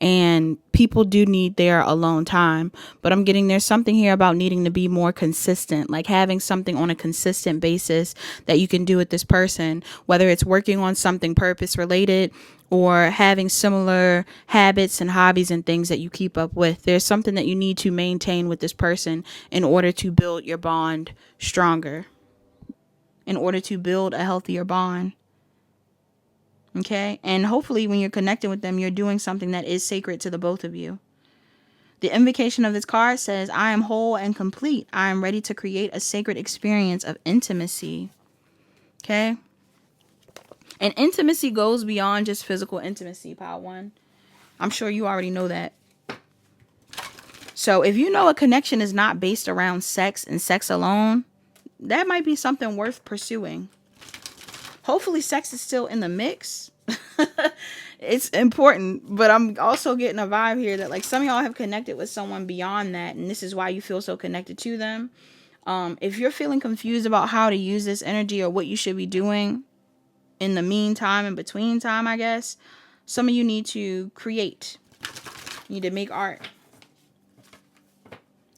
And people do need their alone time. But I'm getting there's something here about needing to be more consistent, like having something on a consistent basis that you can do with this person, whether it's working on something purpose related or having similar habits and hobbies and things that you keep up with. There's something that you need to maintain with this person in order to build your bond stronger, in order to build a healthier bond. Okay, and hopefully when you're connecting with them, you're doing something that is sacred to the both of you. The invocation of this card says, I am whole and complete. I am ready to create a sacred experience of intimacy. Okay, and intimacy goes beyond just physical intimacy, Pile 1. I'm sure you already know that. So if you know a connection is not based around sex and sex alone, that might be something worth pursuing. Hopefully sex is still in the mix. It's important, but I'm also getting a vibe here that like some of y'all have connected with someone beyond that, and this is why you feel so connected to them. If you're feeling confused about how to use this energy or what you should be doing in the meantime, in between time, I guess, some of you need to create. You need to make art.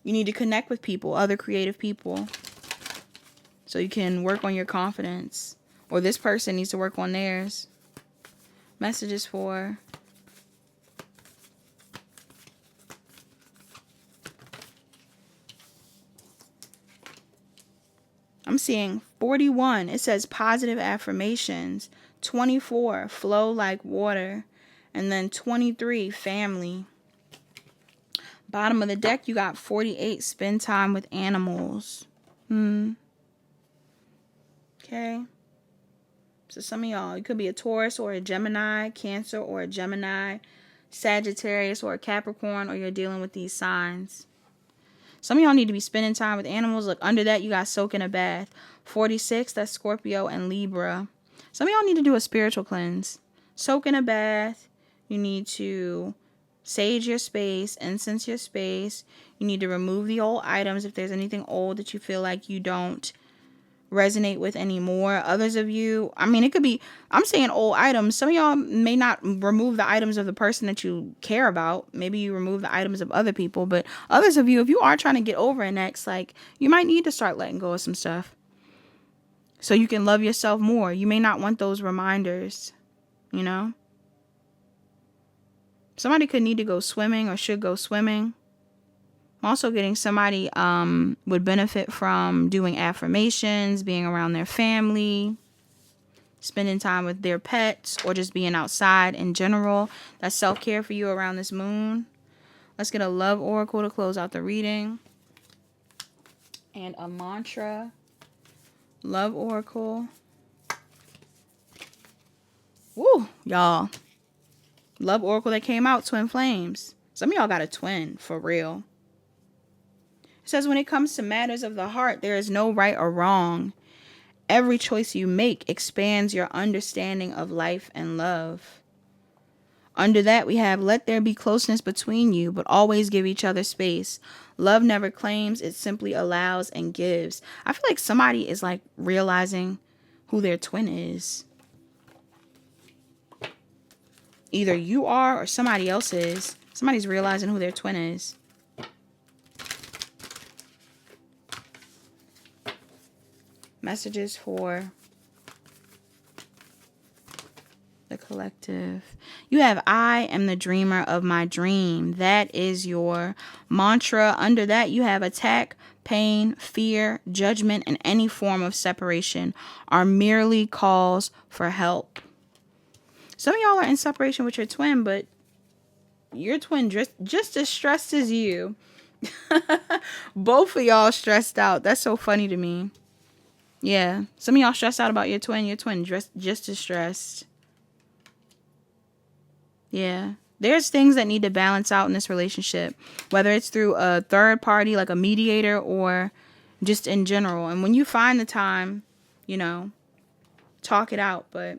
You need to connect with people, other creative people, so you can work on your confidence. Or this person needs to work on theirs. Messages for seeing 41. It says positive affirmations. 24, flow like water. And then 23, family. Bottom of the deck, you got 48, spend time with animals. Okay. So some of y'all, it could be a Taurus or a Gemini, Cancer or a Gemini, Sagittarius or a Capricorn, or you're dealing with these signs. Some of y'all need to be spending time with animals. Look, under that, you got soak in a bath. 46, that's Scorpio and Libra. Some of y'all need to do a spiritual cleanse. Soak in a bath. You need to sage your space, incense your space. You need to remove the old items if there's anything old that you feel like you don't resonate with anymore. Others of you, I mean, it could be, I'm saying old items. Some of y'all may not remove the items of the person that you care about. Maybe you remove the items of other people, but others of you, if you are trying to get over an ex, like, you might need to start letting go of some stuff so you can love yourself more. You may not want those reminders, you know? Somebody could need to go swimming or should go swimming. I'm also getting somebody would benefit from doing affirmations, being around their family, spending time with their pets, or just being outside in general. That's self-care for you around this moon. Let's get a love oracle to close out the reading. And a mantra. Love oracle. Woo, y'all. Love oracle that came out, twin flames. Some of y'all got a twin, for real. It says, when it comes to matters of the heart, there is no right or wrong. Every choice you make expands your understanding of life and love. Under that, we have, let there be closeness between you, but always give each other space. Love never claims, it simply allows and gives. I feel like somebody is like realizing who their twin is. Either you are or somebody else is. Somebody's realizing who their twin is. Messages for the collective. You have, I am the dreamer of my dream. That is your mantra. Under that, you have attack, pain, fear, judgment, and any form of separation are merely calls for help. Some of y'all are in separation with your twin, but your twin just as stressed as you. Both of y'all stressed out. That's so funny to me. Yeah, some of y'all stressed out about your twin. Your twin just as stressed. Yeah, there's things that need to balance out in this relationship, whether it's through a third party, like a mediator, or just in general. And when you find the time, you know, talk it out. But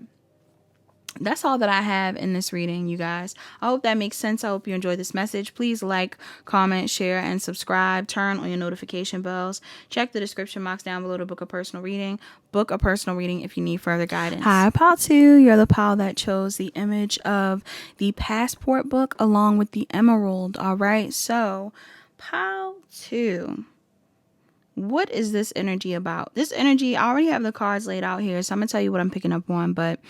that's all that I have in this reading, you guys. I hope that makes sense. I hope you enjoyed this message. Please like, comment, share, and subscribe. Turn on your notification bells. Check the description box down below to book a personal reading. Book a personal reading if you need further guidance. Hi, pile 2. You're the pile that chose the image of the passport book along with the emerald. All right, so pile 2. What is this energy about? This energy, I already have the cards laid out here, so I'm going to tell you what I'm picking up on. But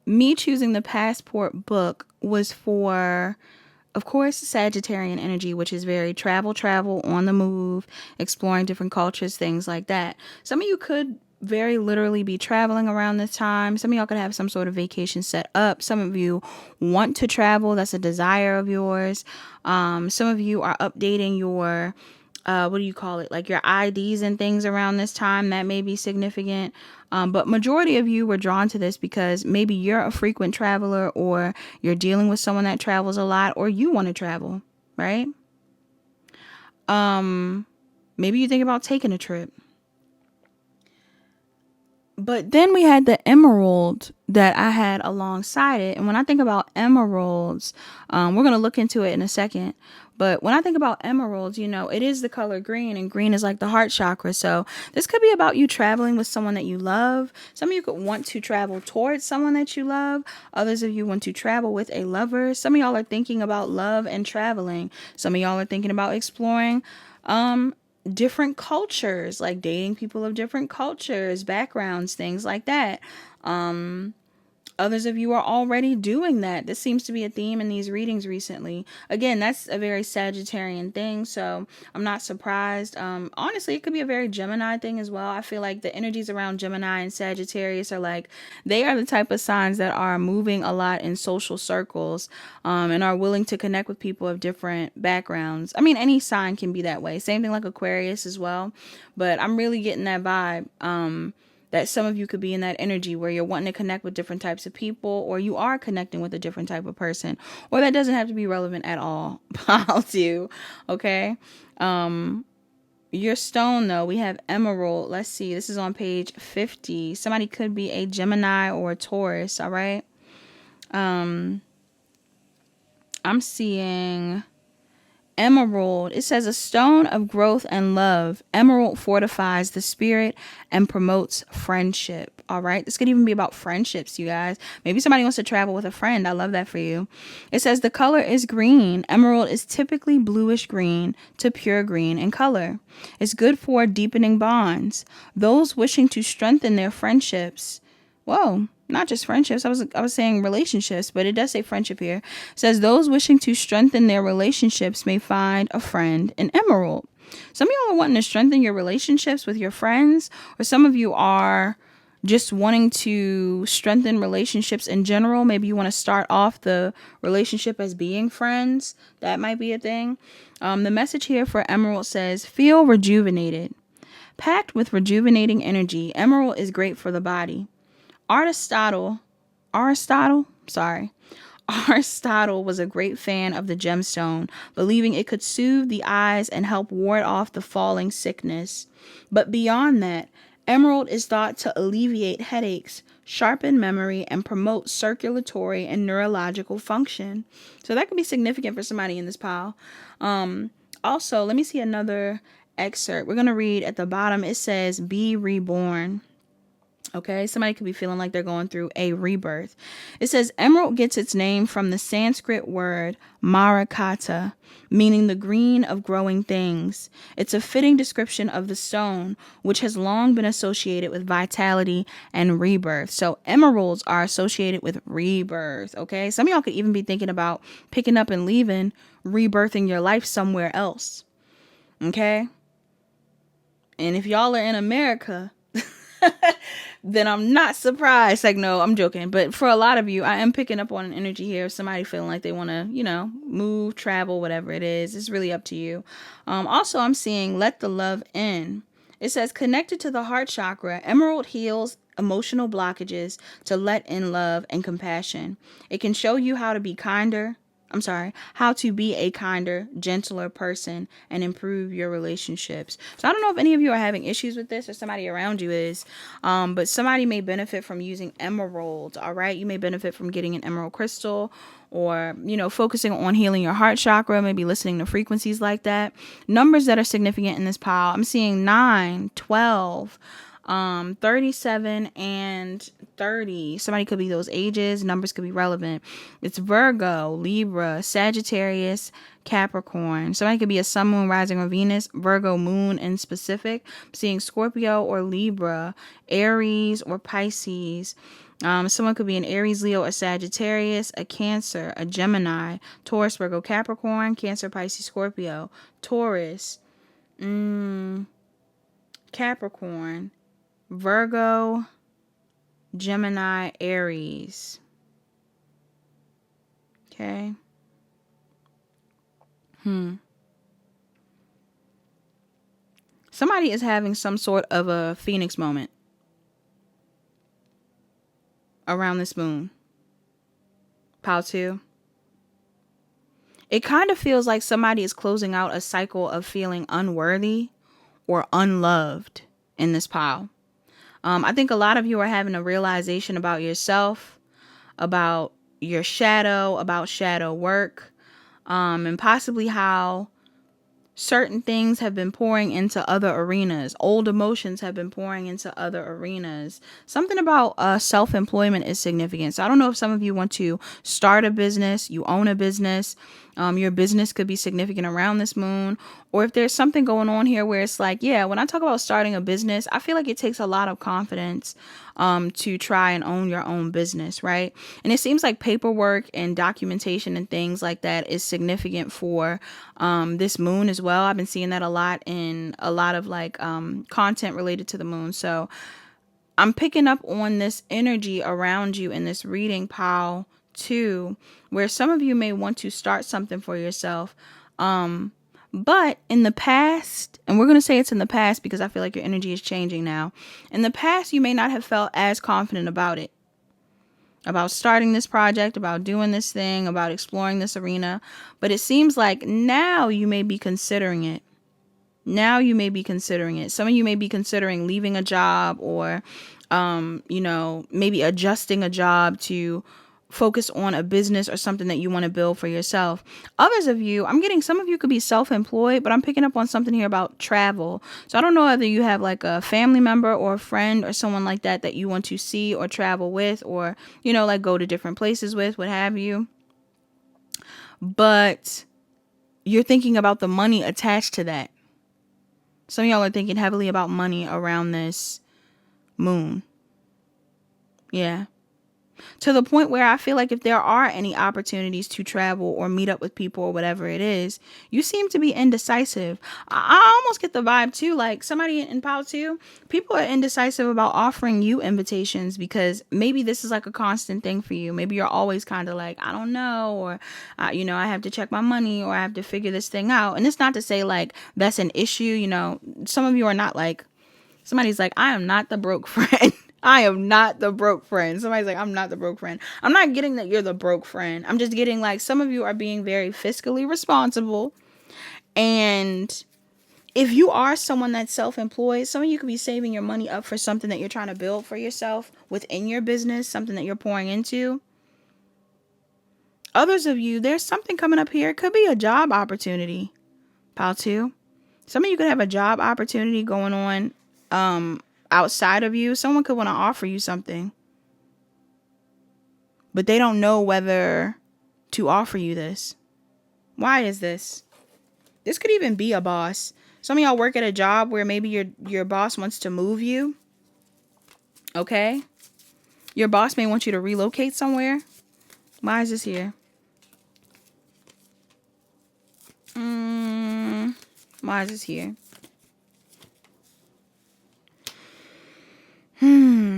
me choosing the passport book was for, of course, Sagittarian energy, which is very travel, on the move, exploring different cultures, things like that. Some of you could very literally be traveling around this time. Some of y'all could have some sort of vacation set up. Some of you want to travel. That's a desire of yours. Some of you are updating your what do you call it? Like your IDs and things around this time. That may be significant. But majority of you were drawn to this because maybe you're a frequent traveler, or you're dealing with someone that travels a lot, or you want to travel, right? Maybe you think about taking a trip. But then we had the emerald that I had alongside it. And when I think about emeralds, we're going to look into it in a second. But when I think about emeralds, you know, it is the color green, and green is like the heart chakra. So this could be about you traveling with someone that you love. Some of you could want to travel towards someone that you love. Others of you want to travel with a lover. Some of y'all are thinking about love and traveling. Some of y'all are thinking about exploring different cultures, like dating people of different cultures, backgrounds, things like that. Others of you are already doing that. This seems to be a theme in these readings recently. Again, that's a very Sagittarian thing, so I'm not surprised. Honestly, it could be a very Gemini thing as well. I feel like the energies around Gemini and Sagittarius are like, they are the type of signs that are moving a lot in social circles, and are willing to connect with people of different backgrounds. I mean, any sign can be that way. Same thing like Aquarius as well. But I'm really getting that vibe. That some of you could be in that energy where you're wanting to connect with different types of people, or you are connecting with a different type of person, or that doesn't have to be relevant at all. I'll do. Okay. Your stone, though, we have emerald. Let's see. This is on page 50. Somebody could be a Gemini or a Taurus. All right. I'm seeing emerald. It says a stone of growth and love. Emerald fortifies the spirit and promotes friendship. All right. This could even be about friendships, you guys. Maybe somebody wants to travel with a friend. I love that for you. It says the color is green. Emerald is typically bluish green to pure green in color. It's good for deepening bonds. Those wishing to strengthen their friendships. Whoa. Not just friendships. I was saying relationships, but it does say friendship here. It says those wishing to strengthen their relationships may find a friend in emerald. Some of y'all are wanting to strengthen your relationships with your friends, or some of you are just wanting to strengthen relationships in general. Maybe you want to start off the relationship as being friends. That might be a thing. The message here for emerald says, feel rejuvenated. Packed with rejuvenating energy, emerald is great for the body. Aristotle was a great fan of the gemstone, believing it could soothe the eyes and help ward off the falling sickness. But beyond that, emerald is thought to alleviate headaches, sharpen memory, and promote circulatory and neurological function. So that could be significant for somebody in this pile. Also, let me see another excerpt. We're going to read at the bottom. It says, be reborn. Okay, somebody could be feeling like they're going through a rebirth. It says emerald gets its name from the Sanskrit word marakata, meaning the green of growing things. It's a fitting description of the stone, which has long been associated with vitality and rebirth. So emeralds are associated with rebirth. Okay, some of y'all could even be thinking about picking up and leaving, rebirthing your life somewhere else. Okay, and if y'all are in America, then I'm not surprised. Like, no, I'm joking. But for a lot of you, I am picking up on an energy here of somebody feeling like they want to, move, travel, whatever it is. It's really up to you. Also, I'm seeing let the love in. It says connected to the heart chakra, emerald heals emotional blockages to let in love and compassion. It can show you how to be a kinder, gentler person and improve your relationships. So I don't know if any of you are having issues with this or somebody around you is, but somebody may benefit from using emerald. All right. You may benefit from getting an emerald crystal or, focusing on healing your heart chakra, maybe listening to frequencies like that. Numbers that are significant in this pile. I'm seeing 9, 12, 37 and 30. Somebody could be those ages. Numbers could be relevant. It's Virgo, Libra, Sagittarius, Capricorn. Somebody could be a sun, moon, rising, or Venus. Virgo, moon in specific. I'm seeing Scorpio or Libra, Aries or Pisces. Someone could be an Aries, Leo, a Sagittarius, a Cancer, a Gemini, Taurus, Virgo, Capricorn, Cancer, Pisces, Scorpio, Taurus, Capricorn, Virgo, Gemini, Aries. Okay. Somebody is having some sort of a Phoenix moment around this moon. Pile 2. It kind of feels like somebody is closing out a cycle of feeling unworthy or unloved in this pile. I think a lot of you are having a realization about yourself, about your shadow, about shadow work, and possibly how certain things have been pouring into other arenas. Old emotions have been pouring into other arenas. Something about self-employment is significant. So I don't know if some of you want to start a business, you own a business, Your business could be significant around this moon. Or if there's something going on here where it's like, yeah, when I talk about starting a business, I feel like it takes a lot of confidence to try and own your own business, right? And it seems like paperwork and documentation and things like that is significant for this moon as well. I've been seeing that a lot in a lot of like content related to the moon. So I'm picking up on this energy around you in this reading, pile too, where some of you may want to start something for yourself. But in the past, and we're going to say it's in the past because I feel like your energy is changing now. In the past, you may not have felt as confident about it, about starting this project, about doing this thing, about exploring this arena. But it seems like now you may be considering it. Now you may be considering it. Some of you may be considering leaving a job or, maybe adjusting a job to focus on a business or something that you want to build for yourself. Others of you, I'm getting some of you could be self-employed, but I'm picking up on something here about travel. So I don't know whether you have like a family member or a friend or someone like that that you want to see or travel with or, like go to different places with, what have you. But you're thinking about the money attached to that. Some of y'all are thinking heavily about money around this moon. Yeah. To the point where I feel like if there are any opportunities to travel or meet up with people or whatever it is, you seem to be indecisive. I almost get the vibe too, like somebody in Power 2, people are indecisive about offering you invitations because maybe this is like a constant thing for you. Maybe you're always kind of like, I don't know, or, I have to check my money or I have to figure this thing out. And it's not to say like that's an issue. Some of you are not like, somebody's like, I am not the broke friend. I am not the broke friend. Somebody's like, I'm not the broke friend. I'm not getting that you're the broke friend. I'm just getting like some of you are being very fiscally responsible. And if you are someone that's self-employed, some of you could be saving your money up for something that you're trying to build for yourself within your business, something that you're pouring into. Others of you, there's something coming up here. It could be a job opportunity. Pile 2. Some of you could have a job opportunity going on outside of you. Someone could want to offer you something, but they don't know whether to offer you this. Why is this? This could even be a boss. Some of y'all work at a job where maybe your boss wants to move you. Okay? Your boss may want you to relocate somewhere. Why is this here? Why is this here?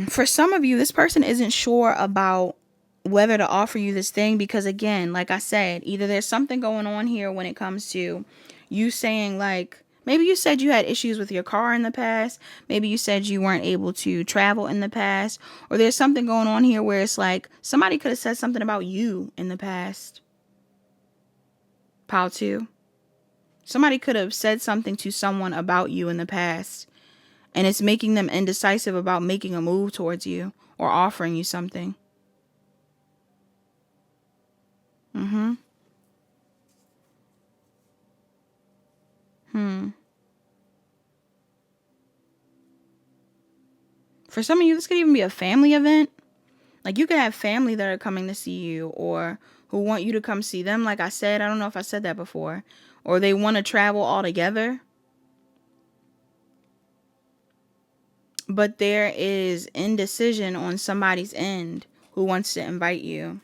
For some of you, this person isn't sure about whether to offer you this thing because, again, like I said, either there's something going on here when it comes to you saying like, maybe you said you had issues with your car in the past. Maybe you said you weren't able to travel in the past. Or there's something going on here where it's like somebody could have said something about you in the past. Pile 2. Somebody could have said something to someone about you in the past. And it's making them indecisive about making a move towards you or offering you something. For some of you, this could even be a family event. Like you could have family that are coming to see you or who want you to come see them. Like I said, I don't know if I said that before. Or they want to travel all together. But there is indecision on somebody's end who wants to invite you.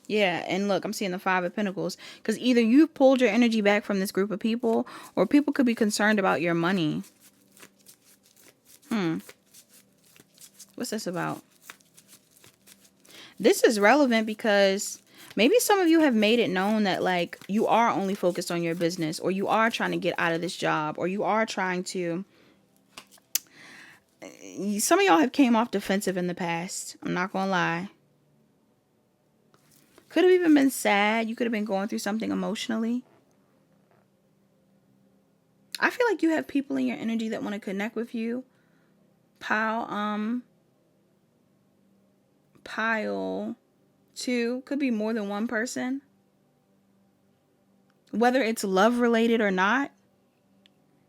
Yeah, and look, I'm seeing the 5 of Pentacles. Because either you've pulled your energy back from this group of people, or people could be concerned about your money. What's this about? This is relevant because maybe some of you have made it known that like you are only focused on your business, or you are trying to get out of this job, or you are trying to... Some of y'all have came off defensive in the past. I'm not going to lie. Could have even been sad. You could have been going through something emotionally. I feel like you have people in your energy that want to connect with you. Pile 2. Could be more than one person. Whether it's love related or not.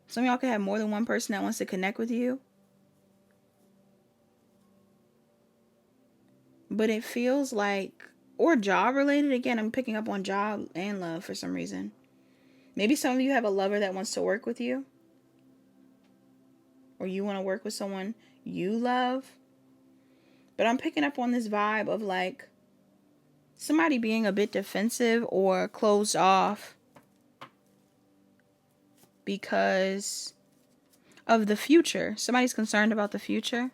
Some of y'all could have more than one person that wants to connect with you. But it feels like, or job related. Again, I'm picking up on job and love for some reason. Maybe some of you have a lover that wants to work with you, or you want to work with someone you love. But I'm picking up on this vibe of like somebody being a bit defensive or closed off because of the future. Somebody's concerned about the future.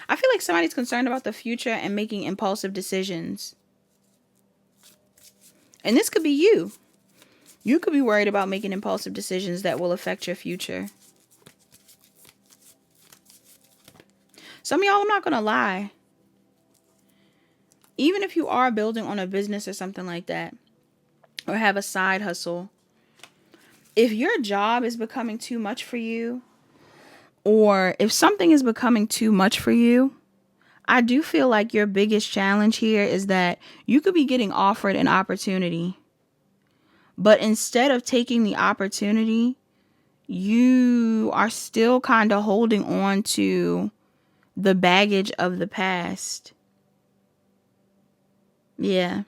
I feel like somebody's concerned about the future and making impulsive decisions. And this could be you. You could be worried about making impulsive decisions that will affect your future. Some of y'all, I'm not going to lie. Even if you are building on a business or something like that, or have a side hustle, if your job is becoming too much for you, or if something is becoming too much for you, I do feel like your biggest challenge here is that you could be getting offered an opportunity, but instead of taking the opportunity, you are still kind of holding on to the baggage of the past. Yeah.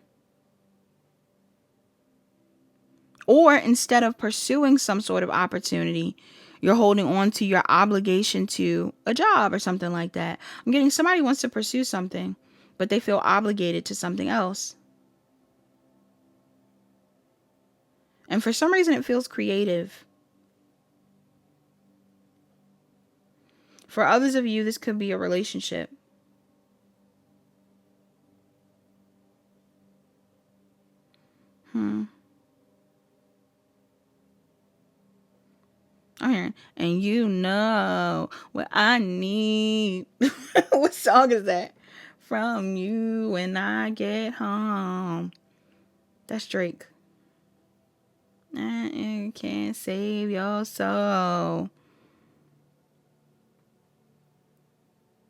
Or instead of pursuing some sort of opportunity, you're holding on to your obligation to a job or something like that. I'm getting somebody wants to pursue something, but they feel obligated to something else. And for some reason, it feels creative. For others of you, this could be a relationship. I'm hearing, and you know what I need. What song is that? From you when I get home. That's Drake. And you can't save your soul.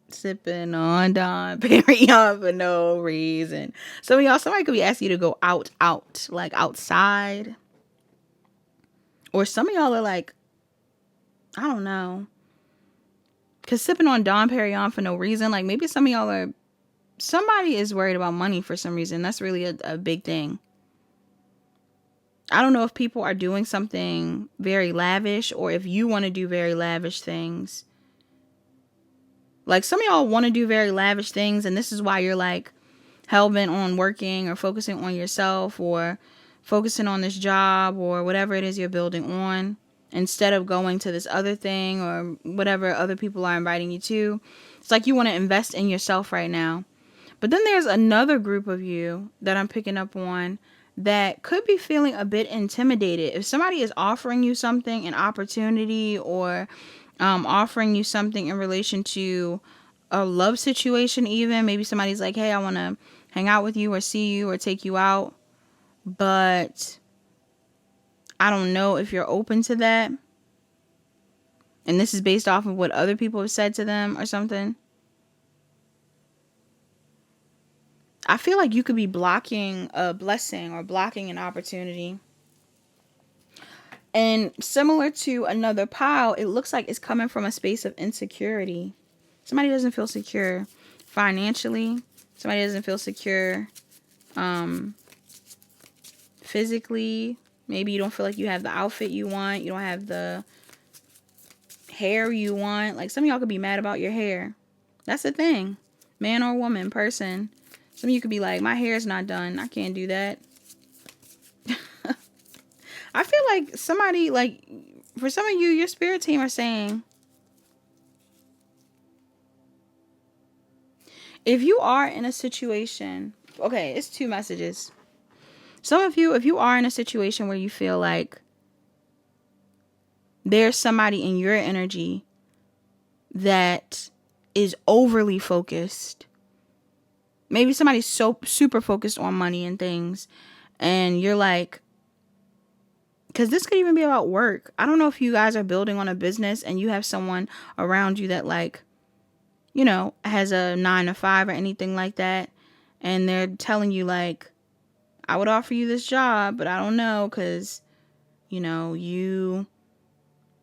Sipping on Don Perignon for no reason. Some of y'all, somebody could be asking you to go out, like outside. Or some of y'all are like, I don't know. Because sipping on Dom Perignon for no reason, like maybe some of y'all are, somebody is worried about money for some reason. That's really a big thing. I don't know if people are doing something very lavish or if you want to do very lavish things. Like some of y'all want to do very lavish things, and this is why you're like hell-bent on working or focusing on yourself or focusing on this job or whatever it is you're building on, instead of going to this other thing or whatever other people are inviting you to. It's like you want to invest in yourself right now. But then there's another group of you that I'm picking up on that could be feeling a bit intimidated. If somebody is offering you something, an opportunity, or offering you something in relation to a love situation even, maybe somebody's like, hey, I want to hang out with you or see you or take you out, but I don't know if you're open to that. And this is based off of what other people have said to them or something. I feel like you could be blocking a blessing or blocking an opportunity. And similar to another pile, it looks like it's coming from a space of insecurity. Somebody doesn't feel secure financially. Somebody doesn't feel secure physically. Maybe you don't feel like you have the outfit you want. You don't have the hair you want. Like some of y'all could be mad about your hair. That's the thing. Man or woman, person. Some of you could be like, my hair's not done. I can't do that. I feel like somebody, like, for some of you, your spirit team are saying, if you are in a situation, okay, it's two messages. Some of you, if you are in a situation where you feel like there's somebody in your energy that is overly focused, maybe somebody's so super focused on money and things, and you're like, because this could even be about work. I don't know if you guys are building on a business and you have someone around you that, like, you know, has a 9 to 5 or anything like that. And they're telling you, like, I would offer you this job, but I don't know because, you know, you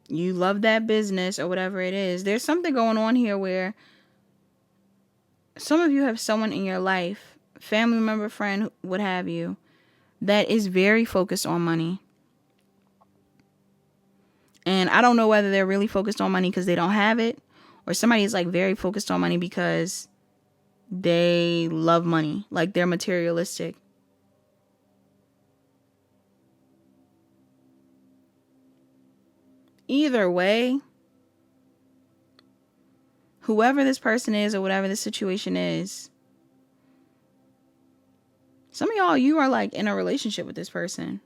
love that business or whatever it is. There's something going on here where some of you have someone in your life family member, friend, what have you, that is very focused on money. And I don't know whether they're really focused on money because they don't have it, or somebody is like very focused on money because they love money, like they're materialistic. Either way, whoever this person is or whatever the situation is, some of y'all, you are like in a relationship with this person.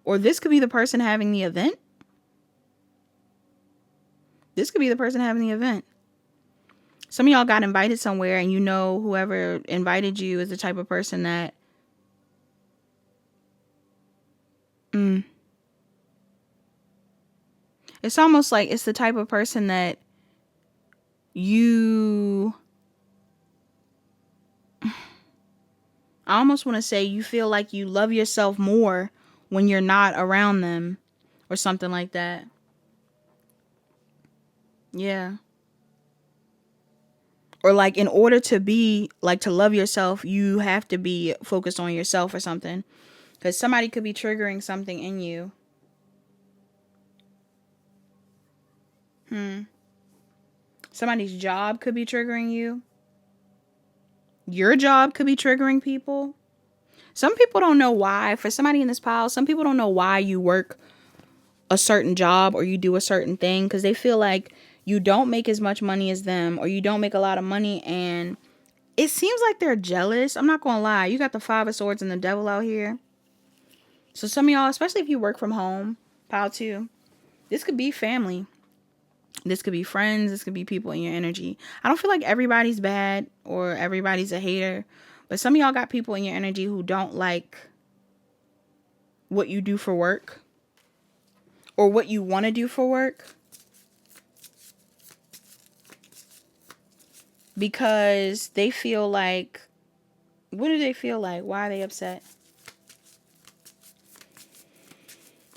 Or this could be the person having the event. This could be the person having the event. Some of y'all got invited somewhere, and you know whoever invited you is the type of person that it's almost like it's the type of person that you, I almost want to say you feel like you love yourself more when you're not around them or something like that. Yeah. Or like in order to be like to love yourself, you have to be focused on yourself or something. Because somebody could be triggering something in you. Somebody's job could be triggering you. Your job could be triggering people. Some people don't know why. For somebody in this pile, some people don't know why you work a certain job or you do a certain thing because they feel like you don't make as much money as them or you don't make a lot of money, and it seems like they're jealous. I'm not gonna lie. You got the Five of Swords and the Devil out here. So some of y'all, especially if you work from home, pile 2, this could be family. This could be friends. This could be people in your energy. I don't feel like everybody's bad or everybody's a hater, but some of y'all got people in your energy who don't like what you do for work or what you want to do for work because they feel like, what do they feel like? Why are they upset?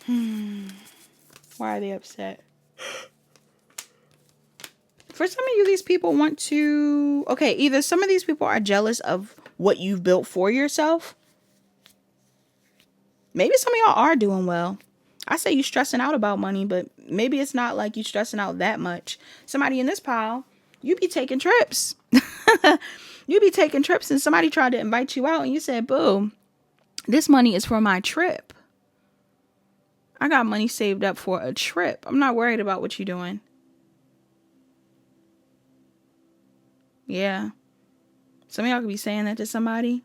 Why are they upset? For some of you, these people want to, okay, either some of these people are jealous of what you've built for yourself. Maybe some of y'all are doing well. I say you stressing out about money, but maybe it's not like you stressing out that much. Somebody in this pile, you be taking trips. You be taking trips and somebody tried to invite you out and you said, boo, this money is for my trip. I got money saved up for a trip. I'm not worried about what you're doing. Yeah. Some of y'all could be saying that to somebody.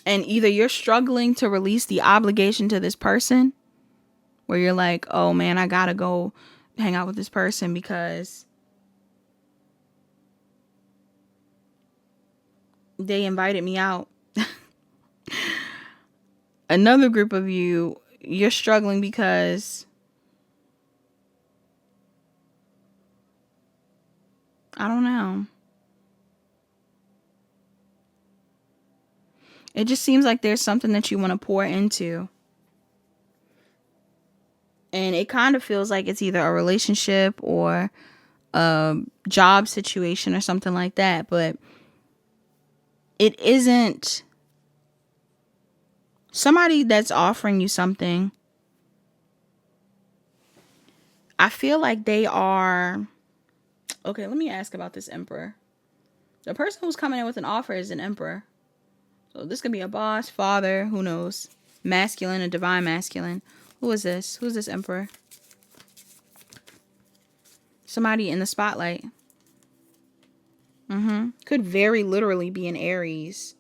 And either you're struggling to release the obligation to this person, where you're like, oh man, I gotta go hang out with this person because they invited me out. Another group of you, you're struggling because I don't know. It just seems like there's something that you want to pour into. And it kind of feels like it's either a relationship or a job situation or something like that. But it isn't somebody that's offering you something. I feel like they are... Okay, let me ask about this Emperor. The person who's coming in with an offer is an Emperor. So this could be a boss, father, who knows. Masculine, a divine masculine. Who is this? Who's this Emperor? Somebody in the spotlight. Could very literally be an Aries.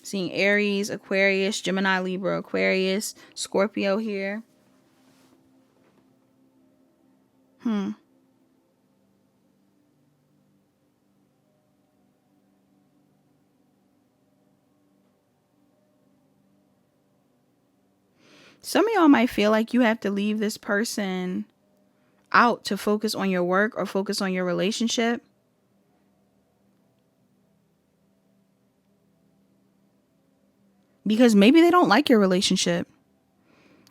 Seeing Aries, Aquarius, Gemini, Libra, Aquarius, Scorpio here. Some of y'all might feel like you have to leave this person out to focus on your work or focus on your relationship. Because maybe they don't like your relationship.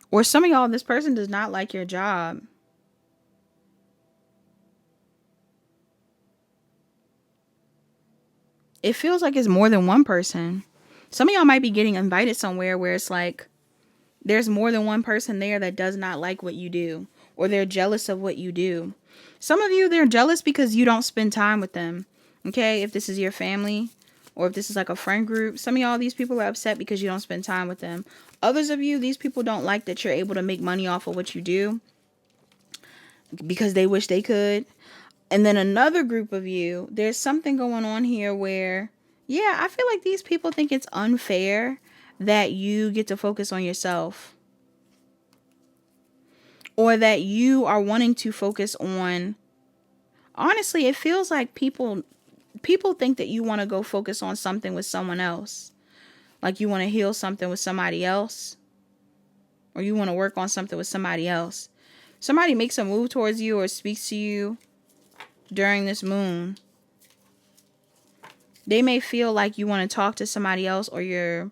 Or some of y'all, this person does not like your job. It feels like it's more than one person. Some of y'all might be getting invited somewhere where it's like there's more than one person there that does not like what you do, or they're jealous of what you do. Some of you, they're jealous because you don't spend time with them. Okay, if this is your family or if this is like a friend group, some of y'all, these people are upset because you don't spend time with them. Others of you, these people don't like that you're able to make money off of what you do because they wish they could. And then another group of you, there's something going on here where, yeah, I feel like these people think it's unfair that you get to focus on yourself, or that you are wanting to focus on. Honestly, it feels like people think that you want to go focus on something with someone else. Like you want to heal something with somebody else, or you want to work on something with somebody else. Somebody makes a move towards you or speaks to you during this moon. They may feel like you want to talk to somebody else, or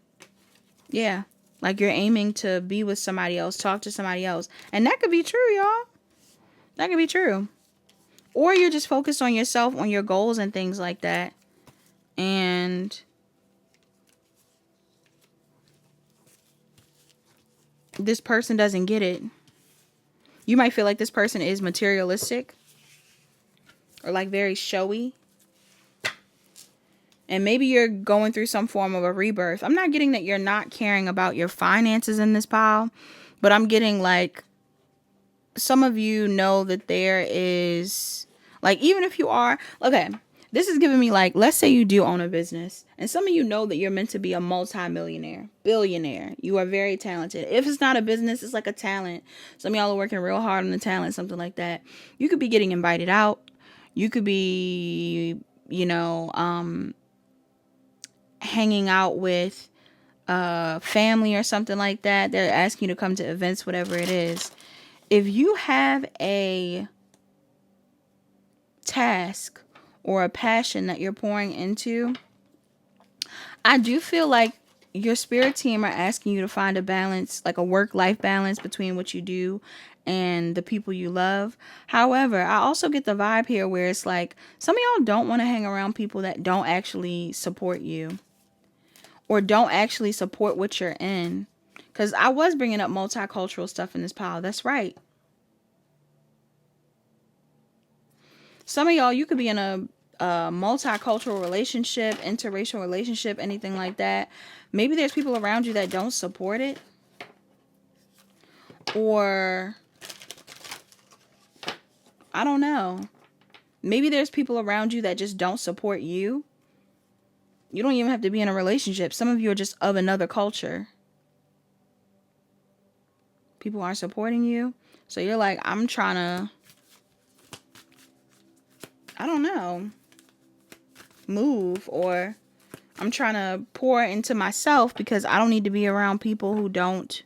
like you're aiming to be with somebody else, talk to somebody else. And that could be true, y'all. That could be true. Or you're just focused on yourself, on your goals and things like that. And this person doesn't get it. You might feel like this person is materialistic or like very showy. And maybe you're going through some form of a rebirth. I'm not getting that you're not caring about your finances in this pile, but I'm getting like some of you know that there is, like, even if you are, okay, this is giving me like, let's say you do own a business and some of you know that you're meant to be a multi-millionaire, billionaire. You are very talented. If it's not a business, it's like a talent. Some of y'all are working real hard on the talent, something like that. You could be getting invited out. You could be, hanging out with family or something like that. They're asking you to come to events, whatever it is. If you have a task or a passion that you're pouring into, I do feel like your spirit team are asking you to find a balance, like a work-life balance between what you do and the people you love. However, I also get the vibe here where it's like some of y'all don't want to hang around people that don't actually support you or don't actually support what you're in. Because I was bringing up multicultural stuff in this pile. That's right. Some of y'all, you could be in a multicultural relationship, interracial relationship, anything like that. Maybe there's people around you that don't support it. Or, I don't know. Maybe there's people around you that just don't support you. You don't even have to be in a relationship. Some of you are just of another culture. People aren't supporting you. So you're like, I'm trying to, I don't know, move, or I'm trying to pour into myself because I don't need to be around people who don't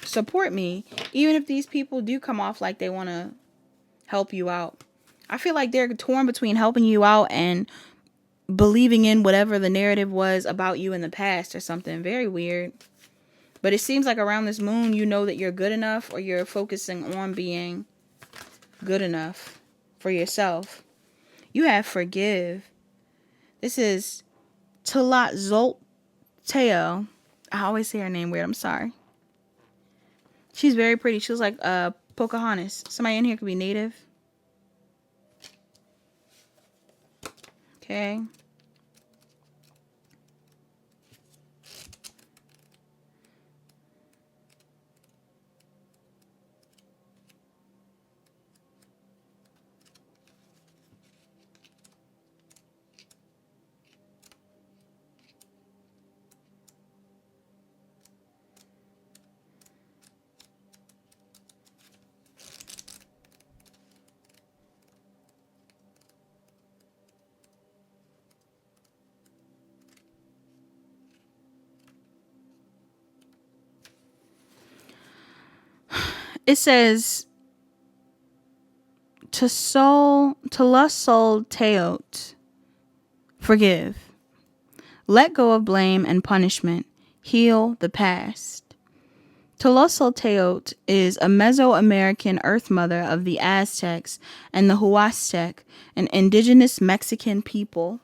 support me. Even if these people do come off like they want to help you out. I feel like they're torn between helping you out and believing in whatever the narrative was about you in the past or something. Very weird. But it seems like around this moon, you know that you're good enough, or you're focusing on being good enough for yourself. You have forgive. This is Tlatzolteo. I always say her name weird. I'm sorry. She's very pretty. She was like Pocahontas. Somebody in here could be native. Okay. It says to la sol teot, forgive. Let go of blame and punishment. Heal the past. Tolosolteot is a Mesoamerican earth mother of the Aztecs and the Huastec, an indigenous Mexican people.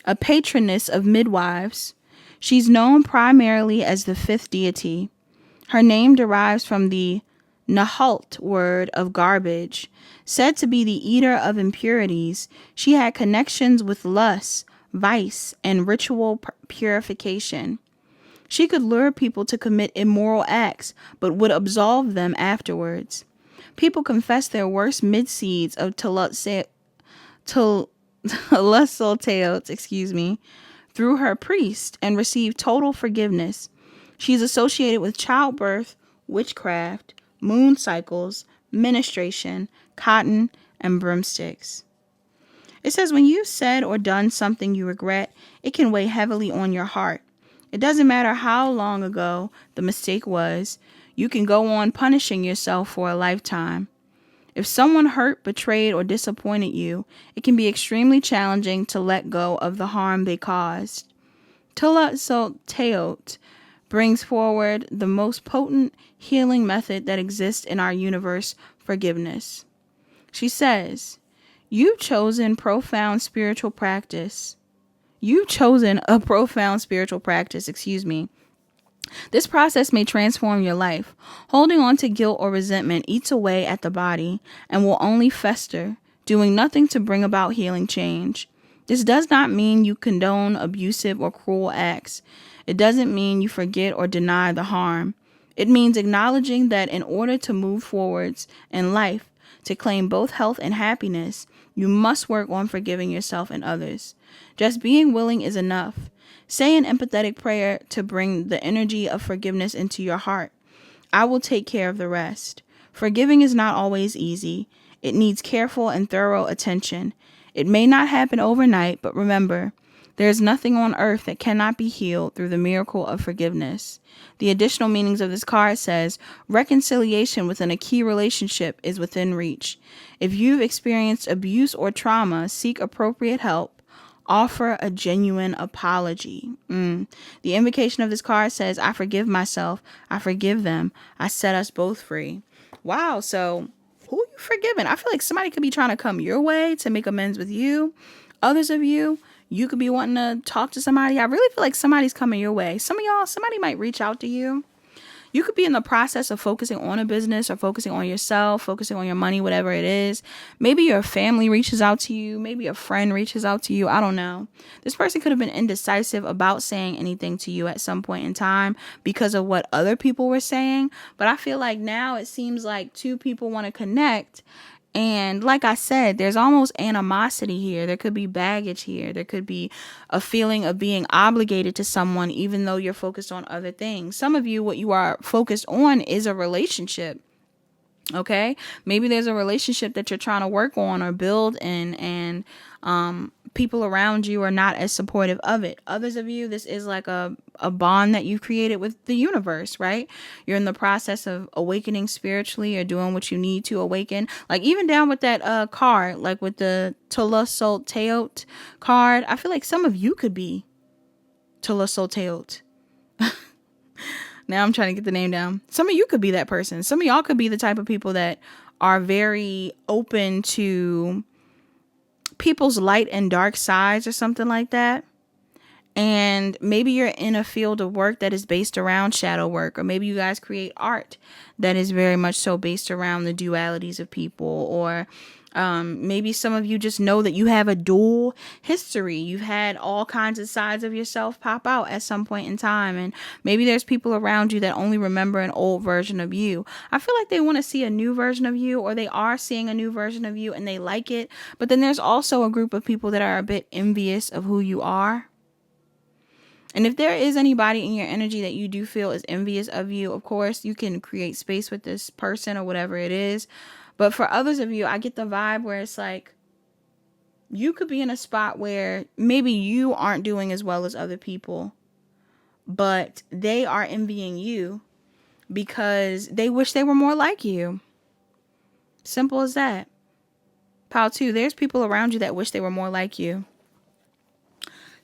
a patroness of midwives. She's known primarily as the fifth deity. Her name derives from the Nahalt word of garbage. Said to be the eater of impurities, she had connections with lust, vice, and ritual purification. She could lure people to commit immoral acts, but would absolve them afterwards. People confess their worst misdeeds of telosolteot, through her priest and receive total forgiveness. She is associated with childbirth, witchcraft, moon cycles, menstruation, cotton, and broomsticks. It says when you've said or done something you regret, it can weigh heavily on your heart. It doesn't matter how long ago the mistake was, you can go on punishing yourself for a lifetime. If someone hurt, betrayed, or disappointed you, it can be extremely challenging to let go of the harm they caused. Teot brings forward the most potent healing method that exists in our universe, forgiveness. She says, You've chosen a profound spiritual practice. This process may transform your life. Holding on to guilt or resentment eats away at the body and will only fester, doing nothing to bring about healing change. This does not mean you condone abusive or cruel acts. It doesn't mean you forget or deny the harm. It means acknowledging that in order to move forwards in life, to claim both health and happiness, you must work on forgiving yourself and others. Just being willing is enough. Say an empathetic prayer to bring the energy of forgiveness into your heart. I will take care of the rest. Forgiving is not always easy. It needs careful and thorough attention. It may not happen overnight, but remember, there is nothing on earth that cannot be healed through the miracle of forgiveness. The additional meanings of this card says, reconciliation within a key relationship is within reach. If you've experienced abuse or trauma, seek appropriate help. Offer a genuine apology. The invocation of this card says, I forgive myself. I forgive them. I set us both free. Wow. So who are you forgiving? I feel like somebody could be trying to come your way to make amends with you. Others of you, you could be wanting to talk to somebody. I really feel like somebody's coming your way. Some of y'all, somebody might reach out to you. You could be in the process of focusing on a business or focusing on yourself, focusing on your money, whatever it is. Maybe your family reaches out to you. Maybe a friend reaches out to you. I don't know. This person could have been indecisive about saying anything to you at some point in time because of what other people were saying. But I feel like now it seems like two people want to connect. And like I said, there's almost animosity here. There could be baggage here. There could be a feeling of being obligated to someone, even though you're focused on other things. Some of you, what you are focused on is a relationship. Okay, maybe there's a relationship that you're trying to work on or build in, and people around you are not as supportive of it. Others of you, this is like a bond that you've created with the universe, right? You're in the process of awakening spiritually or doing what you need to awaken. Like even down with that card, like with the telosolteot card, I feel like some of you could be telosolteot. Now I'm trying to get the name down. Some of you could be that person. Some of y'all could be the type of people that are very open to people's light and dark sides or something like that. And maybe you're in a field of work that is based around shadow work, or maybe you guys create art that is very much so based around the dualities of people, or maybe some of you just know that you have a dual history. You've had all kinds of sides of yourself pop out at some point in time. And maybe there's people around you that only remember an old version of you. I feel like they want to see a new version of you, or they are seeing a new version of you and they like it. But then there's also a group of people that are a bit envious of who you are. And if there is anybody in your energy that you do feel is envious of you, of course, you can create space with this person or whatever it is. But for others of you, I get the vibe where it's like you could be in a spot where maybe you aren't doing as well as other people, but they are envying you because they wish they were more like you. Simple as that. Pile 2, there's people around you that wish they were more like you.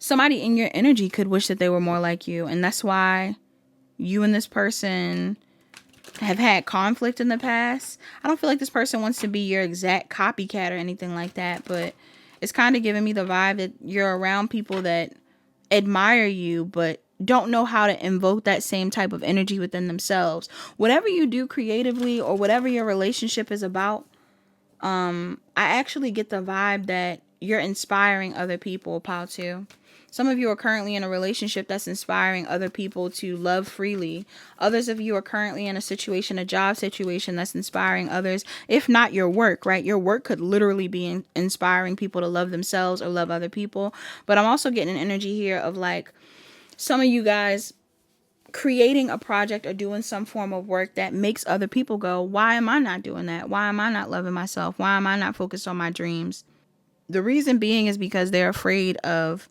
Somebody in your energy could wish that they were more like you. And that's why you and this person have had conflict in the past. I don't feel like this person wants to be your exact copycat or anything like that. But It's kind of giving me the vibe that you're around people that admire you, but don't know how to invoke that same type of energy within themselves. Whatever you do creatively or whatever your relationship is about, I actually get the vibe that you're inspiring other people, Pile 2. Some of you are currently in a relationship that's inspiring other people to love freely. Others of you are currently in a situation, a job situation that's inspiring others. If not your work, right? Your work could literally be inspiring people to love themselves or love other people. But I'm also getting an energy here of like some of you guys creating a project or doing some form of work that makes other people go, why am I not doing that? Why am I not loving myself? Why am I not focused on my dreams? The reason being is because they're afraid of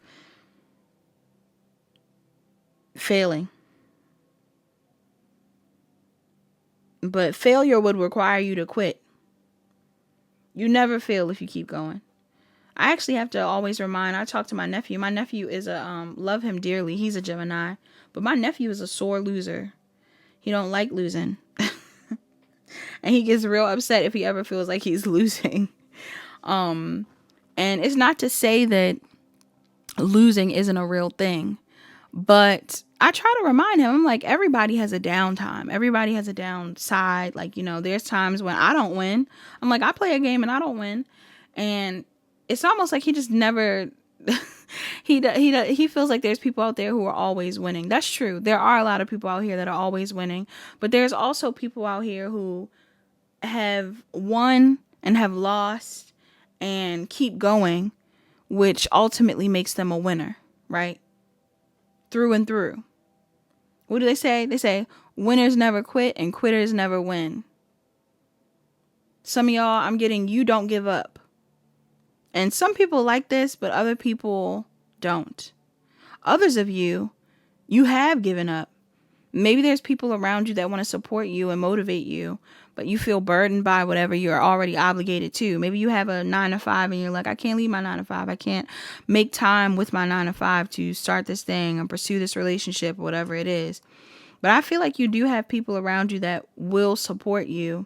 failing. But failure would require you to quit. You never fail if you keep going. I actually have to always remind, I talk to my nephew. My nephew is love him dearly. He's a Gemini. But my nephew is a sore loser. He don't like losing. And he gets real upset if he ever feels like he's losing. And it's not to say that losing isn't a real thing. But I try to remind him, I'm like, everybody has a downtime. Everybody has a downside. Like, you know, there's times when I don't win. I'm like, I play a game and I don't win. And it's almost like he just never, he feels like there's people out there who are always winning. That's true. There are a lot of people out here that are always winning. But there's also people out here who have won and have lost and keep going, which ultimately makes them a winner, right? Through and through. What do they say? They say winners never quit and quitters never win. Some of y'all, I'm getting you don't give up. And some people like this, but other people don't. Others of you, you have given up. Maybe there's people around you that want to support you and motivate you, but you feel burdened by whatever you're already obligated to. Maybe you have a 9-to-5 and you're like, I can't leave my 9-to-5. I can't make time with my 9-to-5 to start this thing and pursue this relationship, whatever it is. But I feel like you do have people around you that will support you.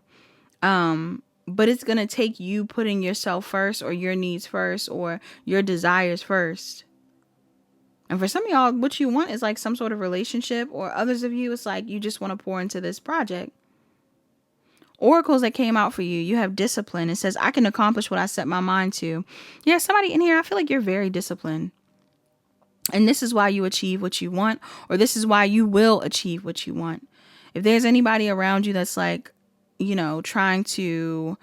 But it's going to take you putting yourself first or your needs first or your desires first. And for some of y'all, what you want is like some sort of relationship, or others of you, it's like you just want to pour into this project. Oracles that came out for you, you have discipline. It says, I can accomplish what I set my mind to. Yeah, somebody in here, I feel like you're very disciplined. And this is why you achieve what you want, or this is why you will achieve what you want. If there's anybody around you that's like, you know, trying to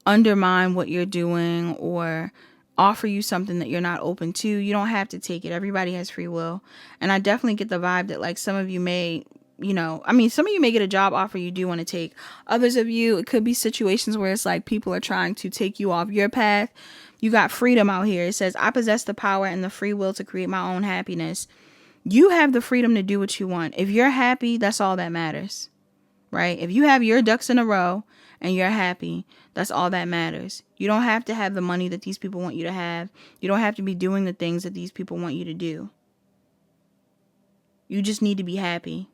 undermine what you're doing or offer you something that you're not open to, you don't have to take it. Everybody has free will. And I definitely get the vibe that like some of you may, you know, I mean, some of you may get a job offer you do want to take. Others of you, it could be situations where it's like people are trying to take you off your path. You got freedom out here. It says, I possess the power and the free will to create my own happiness. You have the freedom to do what you want. If you're happy, that's all that matters, right? If you have your ducks in a row and you're happy, that's all that matters. You don't have to have the money that these people want you to have. You don't have to be doing the things that these people want you to do. You just need to be happy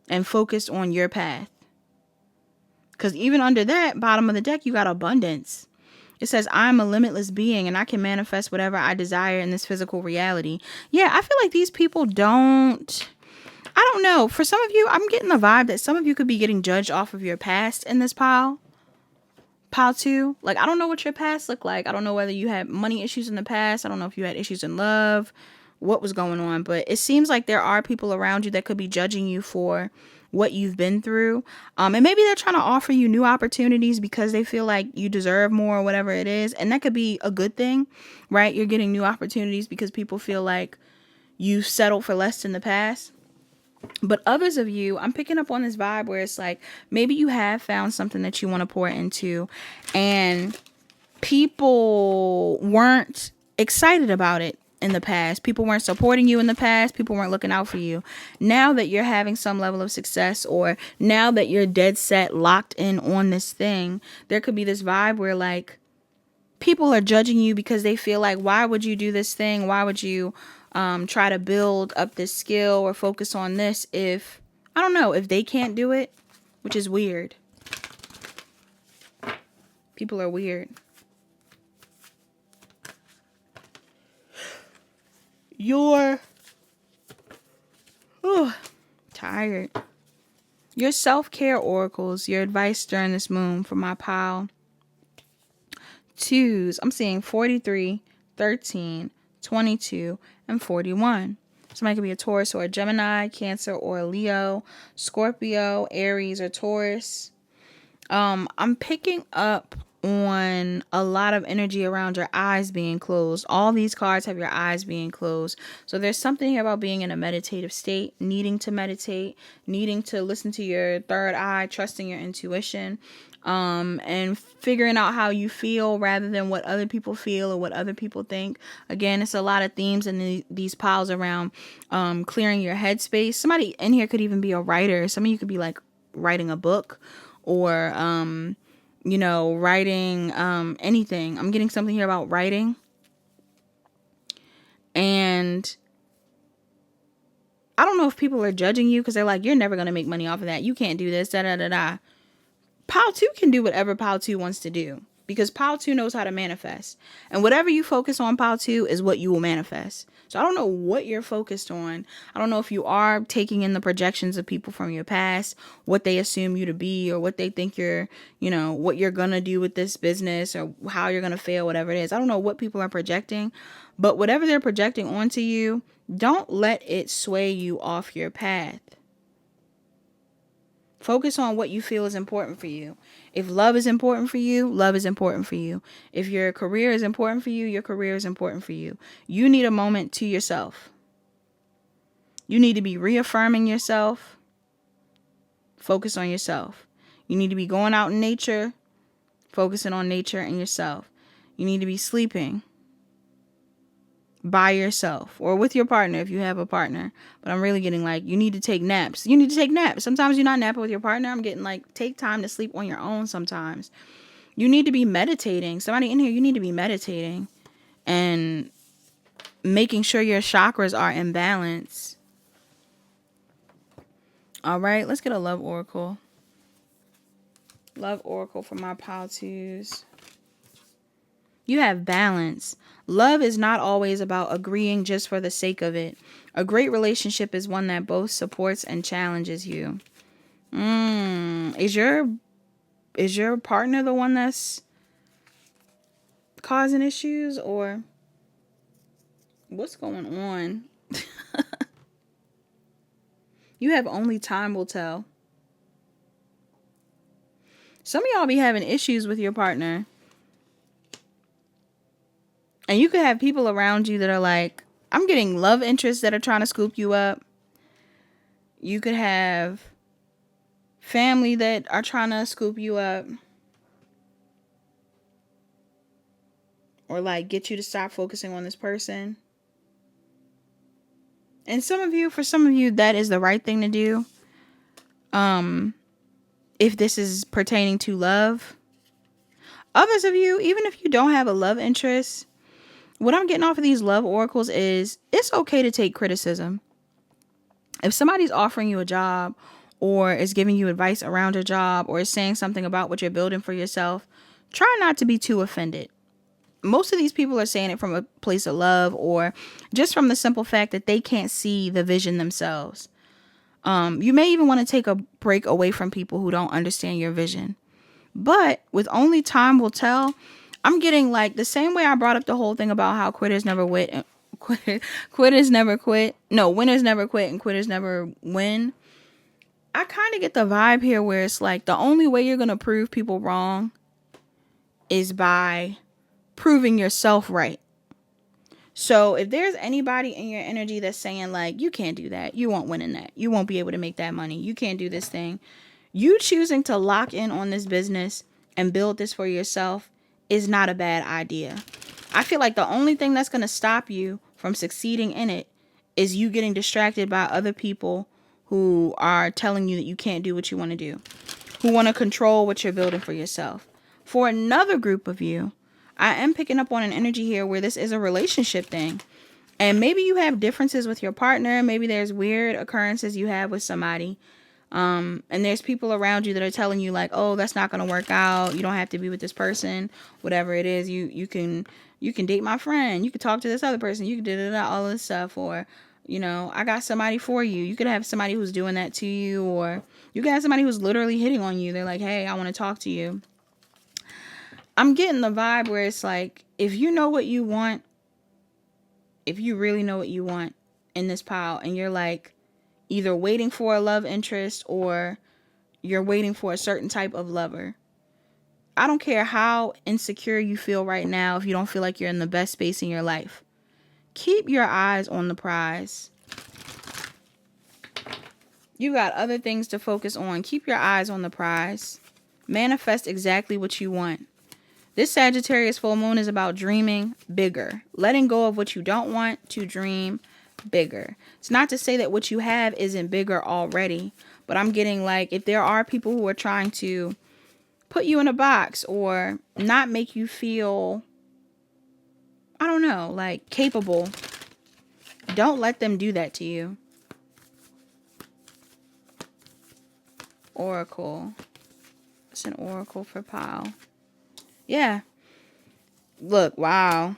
and focused on your path. Because even under that bottom of the deck, you got abundance. It says, I'm a limitless being and I can manifest whatever I desire in this physical reality. Yeah, I feel like these people don't, I don't know. For some of you, I'm getting the vibe that some of you could be getting judged off of your past in this pile. Pile 2. Like, I don't know what your past looked like. I don't know whether you had money issues in the past. I don't know if you had issues in love, what was going on. But it seems like there are people around you that could be judging you for what you've been through. And maybe they're trying to offer you new opportunities because they feel like you deserve more or whatever it is. And that could be a good thing, right? You're getting new opportunities because people feel like you settled for less in the past. But others of you, I'm picking up on this vibe where it's like maybe you have found something that you want to pour into and people weren't excited about it in the past. People weren't supporting you in the past. People weren't looking out for you. Now that you're having some level of success, or now that you're dead set locked in on this thing, there could be this vibe where like people are judging you because they feel like, why would you do this thing? Why would you try to build up this skill or focus on this if, I don't know, if they can't do it, which is weird. People are weird. your tired. Your self-care oracles, your advice during this moon for my pile. Twos. I'm seeing 43, 13, 22, and 41. Somebody could be a Taurus or a Gemini, Cancer or a Leo, Scorpio, Aries, or Taurus. I'm picking up on a lot of energy around your eyes being closed. All these cards have your eyes being closed. So there's something here about being in a meditative state, needing to meditate, needing to listen to your third eye, trusting your intuition, and figuring out how you feel rather than what other people feel or what other people think. Again, it's a lot of themes in these piles around clearing your headspace. Somebody in here could even be a writer. Some of you could be like writing a book or writing anything. I'm getting something here about writing. And I don't know if people are judging you because they're like, you're never going to make money off of that. You can't do this, da-da-da-da. Pile 2 can do whatever Pile 2 wants to do because Pile 2 knows how to manifest. And whatever you focus on, Pile 2, is what you will manifest. So I don't know what you're focused on. I don't know if you are taking in the projections of people from your past, what they assume you to be, or what they think you're, what you're going to do with this business or how you're going to fail, whatever it is. I don't know what people are projecting, but whatever they're projecting onto you, don't let it sway you off your path. Focus on what you feel is important for you. If love is important for you, love is important for you. If your career is important for you, your career is important for you. You need a moment to yourself. You need to be reaffirming yourself. Focus on yourself. You need to be going out in nature, focusing on nature and yourself. You need to be sleeping by yourself or with your partner if you have a partner. But I'm really getting like, you need to take naps. You need to take naps. Sometimes you're not napping with your partner. I'm getting like, take time to sleep on your own sometimes. You need to be meditating. Somebody in here, you need to be meditating and making sure your chakras are in balance. All right, let's get a love oracle. Love oracle for my pile 2s. You have balance. Love is not always about agreeing just for the sake of it. A great relationship is one that both supports and challenges you. Is your partner the one that's causing issues, or what's going on? You have only time will tell. Some of y'all be having issues with your partner. And you could have people around you that are like, I'm getting love interests that are trying to scoop you up. You could have family that are trying to scoop you up. Or like get you to stop focusing on this person. And for some of you, that is the right thing to do. If this is pertaining to love. Others of you, even if you don't have a love interest, what I'm getting off of these love oracles is it's okay to take criticism. If somebody's offering you a job or is giving you advice around a job or is saying something about what you're building for yourself, try not to be too offended. Most of these people are saying it from a place of love or just from the simple fact that they can't see the vision themselves. You may even want to take a break away from people who don't understand your vision. But with only time will tell, I'm getting like the same way I brought up the whole thing about how quitters never quit. Quitters never quit. No, winners never quit and quitters never win. I kind of get the vibe here where it's like the only way you're going to prove people wrong is by proving yourself right. So if there's anybody in your energy that's saying like, you can't do that, you won't win in that, you won't be able to make that money, you can't do this thing, you choosing to lock in on this business and build this for yourself is not a bad idea. I feel like the only thing that's going to stop you from succeeding in it is you getting distracted by other people who are telling you that you can't do what you want to do, who want to control what you're building for yourself. For another group of you, I am picking up on an energy here where this is a relationship thing. And maybe you have differences with your partner. Maybe there's weird occurrences you have with somebody. And there's people around you that are telling you like, oh, that's not going to work out. You don't have to be with this person. Whatever it is, you can date my friend. You can talk to this other person. You can do all this stuff. Or, you know, I got somebody for you. You could have somebody who's doing that to you. Or you could have somebody who's literally hitting on you. They're like, hey, I want to talk to you. I'm getting the vibe where it's like, if you know what you want, if you really know what you want in this pile, and you're like either waiting for a love interest or you're waiting for a certain type of lover. I don't care how insecure you feel right now if you don't feel like you're in the best space in your life. Keep your eyes on the prize. You got other things to focus on. Keep your eyes on the prize. Manifest exactly what you want. This Sagittarius full moon is about dreaming bigger. Letting go of what you don't want to dream bigger. It's not to say that what you have isn't bigger already, but I'm getting like, if there are people who are trying to put you in a box or not make you feel, I don't know, like capable, don't let them do that to you. Oracle. It's an oracle for pile. Yeah. Look, wow.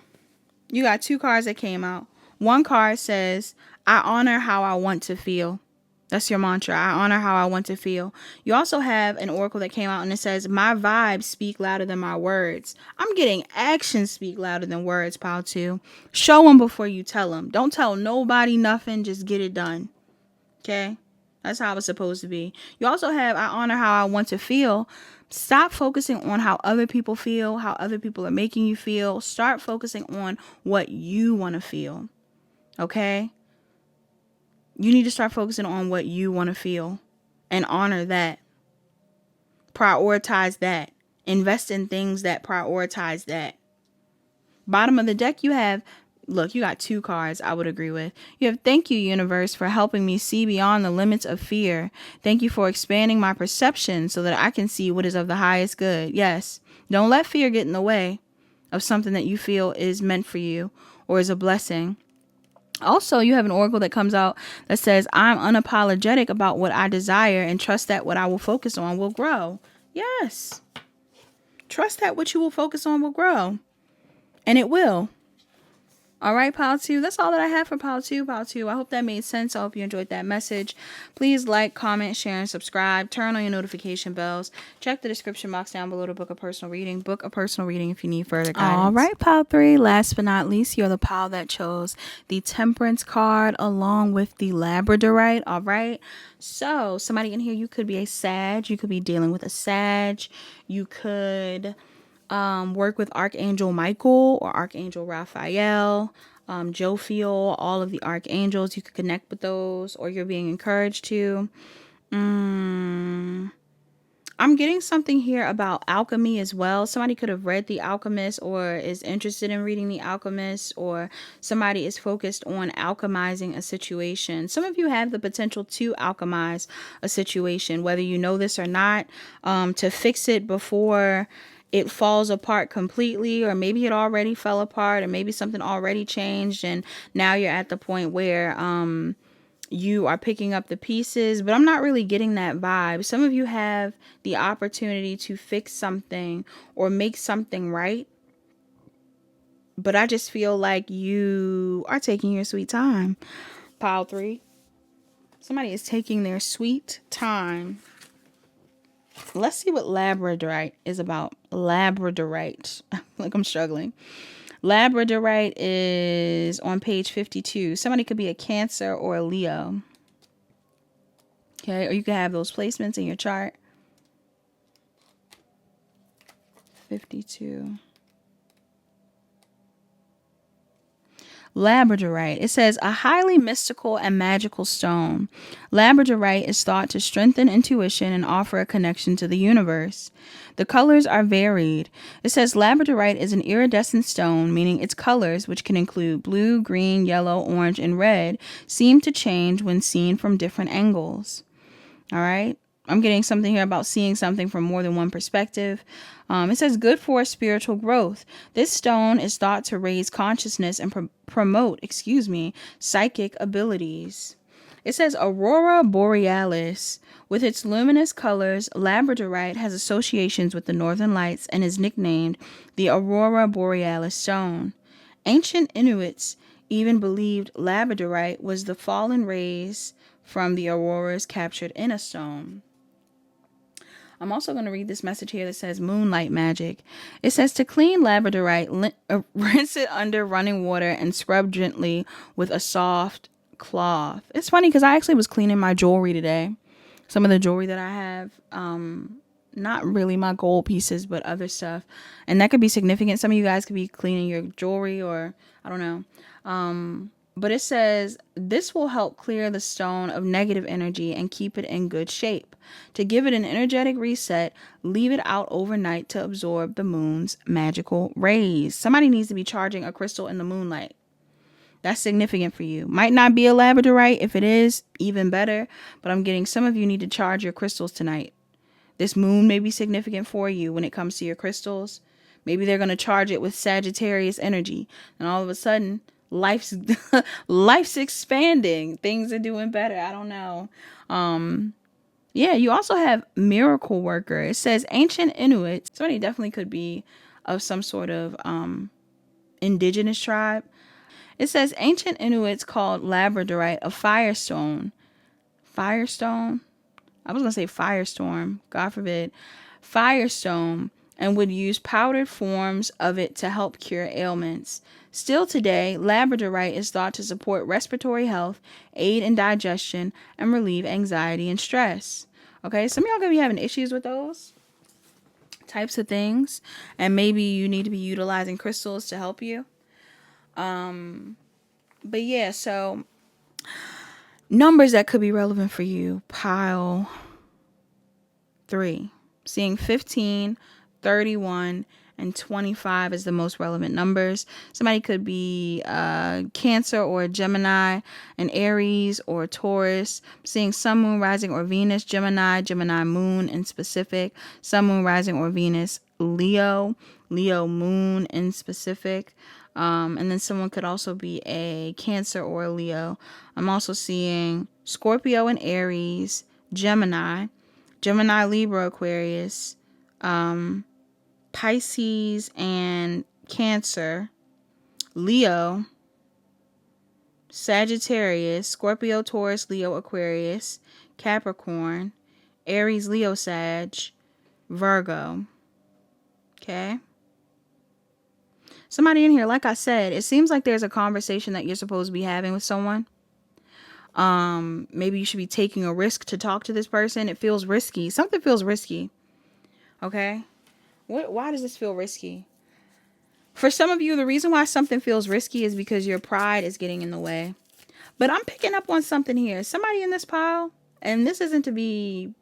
You got 2 cards that came out. One card says, I honor how I want to feel. That's your mantra. I honor how I want to feel. You also have an oracle that came out and it says, my vibes speak louder than my words. I'm getting actions speak louder than words, pile 2. Show them before you tell them. Don't tell nobody nothing. Just get it done. Okay? That's how it's supposed to be. You also have, I honor how I want to feel. Stop focusing on how other people feel, how other people are making you feel. Start focusing on what you want to feel. Okay? You need to start focusing on what you want to feel and honor that. Prioritize that. Invest in things that prioritize that. Bottom of the deck, you have, look, you got 2 cards I would agree with. You have, thank you, universe, for helping me see beyond the limits of fear. Thank you for expanding my perception so that I can see what is of the highest good. Yes, don't let fear get in the way of something that you feel is meant for you or is a blessing. Also, you have an oracle that comes out that says, I'm unapologetic about what I desire and trust that what I will focus on will grow. Yes. Trust that what you will focus on will grow. And it will. All right, pile 2. That's all that I have for pile 2. Pile 2. I hope that made sense. I hope you enjoyed that message. Please like, comment, share, and subscribe. Turn on your notification bells. Check the description box down below to book a personal reading. Book a personal reading if you need further guidance. All right, pile 3. Last but not least, you're the pile that chose the Temperance card along with the Labradorite. All right. So somebody in here, you could be a Sag. You could be dealing with a Sag. You could work with Archangel Michael or Archangel Raphael, Jophiel, all of the archangels. You could connect with those, or you're being encouraged to. I'm getting something here about alchemy as well. Somebody could have read The Alchemist or is interested in reading The Alchemist, or somebody is focused on alchemizing a situation. Some of you have the potential to alchemize a situation, whether you know this or not, to fix it before it falls apart completely, or maybe it already fell apart, or maybe something already changed and now you're at the point where you are picking up the pieces. But I'm not really getting that vibe. Some of you have the opportunity to fix something or make something right, but I just feel like you are taking your sweet time. Pile 3. Somebody is taking their sweet time. Let's see what Labradorite is about. Labradorite. Like I'm struggling. Labradorite is on page 52. Somebody could be a Cancer or a Leo. Okay, or you could have those placements in your chart. 52. Labradorite. It says, a highly mystical and magical stone. Labradorite is thought to strengthen intuition and offer a connection to the universe. The colors are varied. It says Labradorite is an iridescent stone, meaning its colors, which can include blue, green, yellow, orange, and red, seem to change when seen from different angles. All right. I'm getting something here about seeing something from more than one perspective. It says good for spiritual growth. This stone is thought to raise consciousness and promote, psychic abilities. It says Aurora Borealis. With its luminous colors, Labradorite has associations with the northern lights and is nicknamed the Aurora Borealis stone. Ancient Inuits even believed Labradorite was the fallen rays from the auroras captured in a stone. I'm also going to read this message here that says moonlight magic. It says to clean labradorite, rinse it under running water and scrub gently with a soft cloth. It's funny because I actually was cleaning my jewelry today. Some of the jewelry that I have, not really my gold pieces, but other stuff. And that could be significant. Some of you guys could be cleaning your jewelry, or I don't know. But it says, this will help clear the stone of negative energy and keep it in good shape. To give it an energetic reset, leave it out overnight to absorb the moon's magical rays. Somebody needs to be charging a crystal in the moonlight. That's significant for you. Might not be a labradorite. If it is, even better. But I'm getting some of you need to charge your crystals tonight. This moon may be significant for you when it comes to your crystals. Maybe they're going to charge it with Sagittarius energy. And all of a sudden, life's expanding. Things are doing better. I don't know. Yeah, you also have miracle worker. It says ancient Inuits. Somebody definitely could be of some sort of indigenous tribe. It says ancient Inuits called labradorite a firestone. Firestone? I was going to say firestorm. God forbid. Firestone. And would use powdered forms of it to help cure ailments. Still today, labradorite is thought to support respiratory health, aid in digestion, and relieve anxiety and stress. Okay, some of y'all gonna be having issues with those types of things, and maybe you need to be utilizing crystals to help you. But yeah, so numbers that could be relevant for you. Pile 3. Seeing 15, 31, and 25 is the most relevant numbers. Somebody could be Cancer or Gemini, an Aries or Taurus. Seeing Sun, Moon, Rising, or Venus, Gemini, Gemini Moon in specific. Sun, Moon, Rising, or Venus, Leo, Leo Moon in specific. And then someone could also be a Cancer or a Leo. I'm also seeing Scorpio and Aries, Gemini, Gemini, Libra, Aquarius, Pisces and Cancer, Leo, Sagittarius, Scorpio, Taurus, Leo, Aquarius, Capricorn, Aries, Leo, Sag, Virgo. Okay. Somebody in here, like I said, it seems like there's a conversation that you're supposed to be having with someone. Maybe you should be taking a risk to talk to this person. It feels risky. Something feels risky. Okay. Why does this feel risky? For some of you, the reason why something feels risky is because your pride is getting in the way. But I'm picking up on something here. Somebody in this pile, and this isn't to be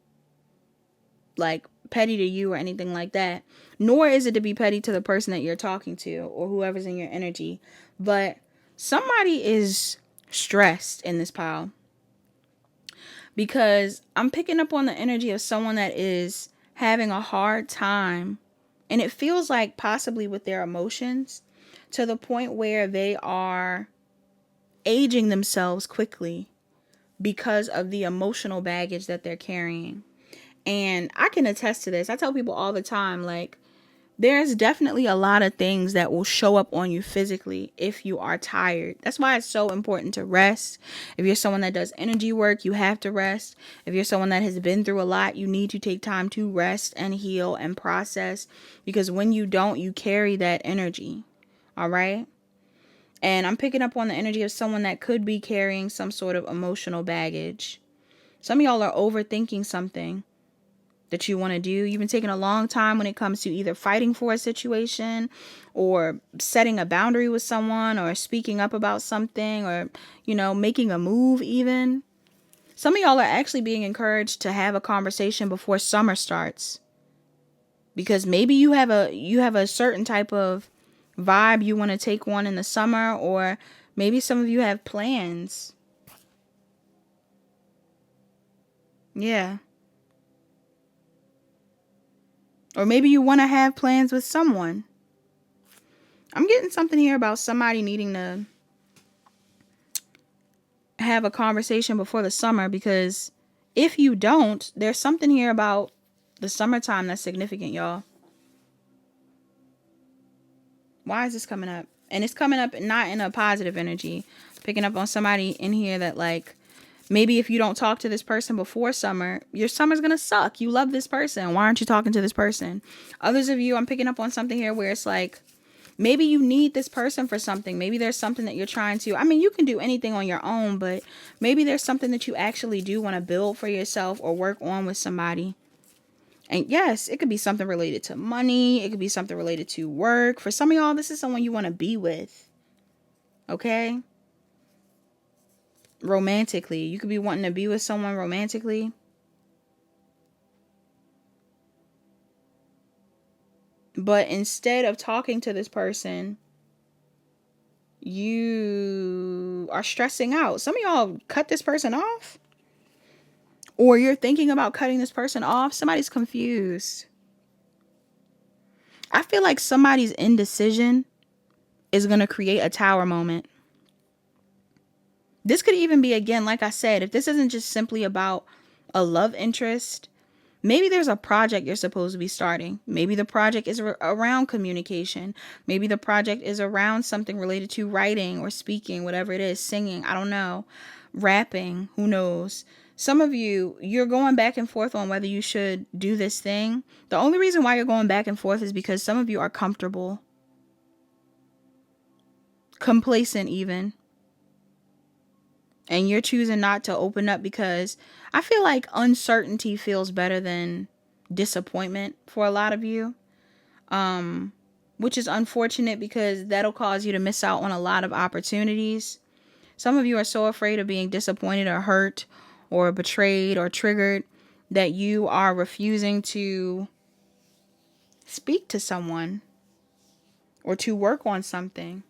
like petty to you or anything like that, nor is it to be petty to the person that you're talking to or whoever's in your energy, but somebody is stressed in this pile, because I'm picking up on the energy of someone that is having a hard time. And it feels like possibly with their emotions, to the point where they are aging themselves quickly because of the emotional baggage that they're carrying. And I can attest to this. I tell people all the time, like, there's definitely a lot of things that will show up on you physically if you are tired. That's why it's so important to rest. If you're someone that does energy work, you have to rest. If you're someone that has been through a lot, you need to take time to rest and heal and process. Because when you don't, you carry that energy. All right? And I'm picking up on the energy of someone that could be carrying some sort of emotional baggage. Some of y'all are overthinking something that you want to do. You've been taking a long time when it comes to either fighting for a situation or setting a boundary with someone or speaking up about something or, making a move even. Some of y'all are actually being encouraged to have a conversation before summer starts, because maybe you have a certain type of vibe you want to take on in the summer, or maybe some of you have plans. Yeah. Or maybe you want to have plans with someone. I'm getting something here about somebody needing to have a conversation before the summer, because if you don't, there's something here about the summertime that's significant, y'all. Why is this coming up? And it's coming up not in a positive energy. Picking up on somebody in here that, like, maybe if you don't talk to this person before summer, your summer's going to suck. You love this person. Why aren't you talking to this person? Others of you, I'm picking up on something here where it's like, maybe you need this person for something. Maybe there's something that you're trying to, I mean, you can do anything on your own, but maybe there's something that you actually do want to build for yourself or work on with somebody. And yes, it could be something related to money. It could be something related to work. For some of y'all, this is someone you want to be with. Okay? Romantically. You could be wanting to be with someone romantically. But instead of talking to this person, you are stressing out. Some of y'all cut this person off. Or you're thinking about cutting this person off. Somebody's confused. I feel like somebody's indecision is going to create a tower moment. This could even be, again, like I said, if this isn't just simply about a love interest, maybe there's a project you're supposed to be starting. Maybe the project is around communication. Maybe the project is around something related to writing or speaking, whatever it is, singing, I don't know, rapping, who knows. Some of you, you're going back and forth on whether you should do this thing. The only reason why you're going back and forth is because some of you are comfortable, complacent even. And you're choosing not to open up because I feel like uncertainty feels better than disappointment for a lot of you. Which is unfortunate because that'll cause you to miss out on a lot of opportunities. Some of you are so afraid of being disappointed or hurt or betrayed or triggered that you are refusing to speak to someone or to work on something.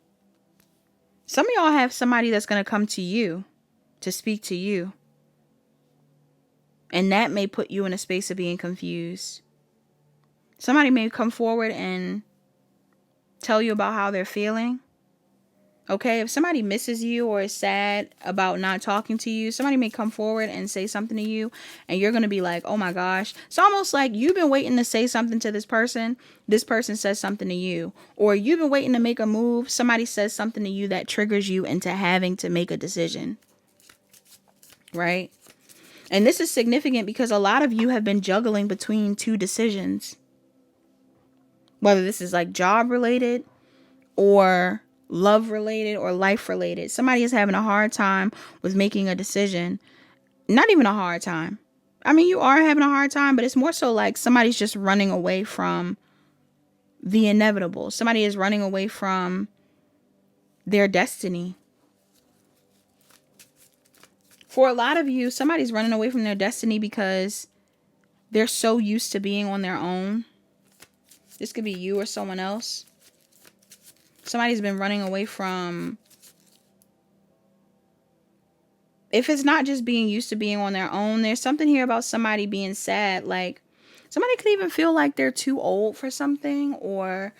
Some of y'all have somebody that's going to come to you to speak to you. And that may put you in a space of being confused. Somebody may come forward and tell you about how they're feeling. Okay, if somebody misses you or is sad about not talking to you, somebody may come forward and say something to you and you're going to be like, oh my gosh. It's almost like you've been waiting to say something to this person says something to you. Or you've been waiting to make a move, somebody says something to you that triggers you into having to make a decision. Right? And this is significant because a lot of you have been juggling between two decisions. Whether this is like job related or love related or life related. Somebody is having a hard time with making a decision. Not even a hard time. I mean, you are having a hard time, but it's more so like somebody's just running away from the inevitable. Somebody is running away from their destiny. For a lot of you, somebody's running away from their destiny because they're so used to being on their own. This could be you or someone else. Somebody's been running away from, if it's not just being used to being on their own, there's something here about somebody being sad. Like somebody could even feel like they're too old for something or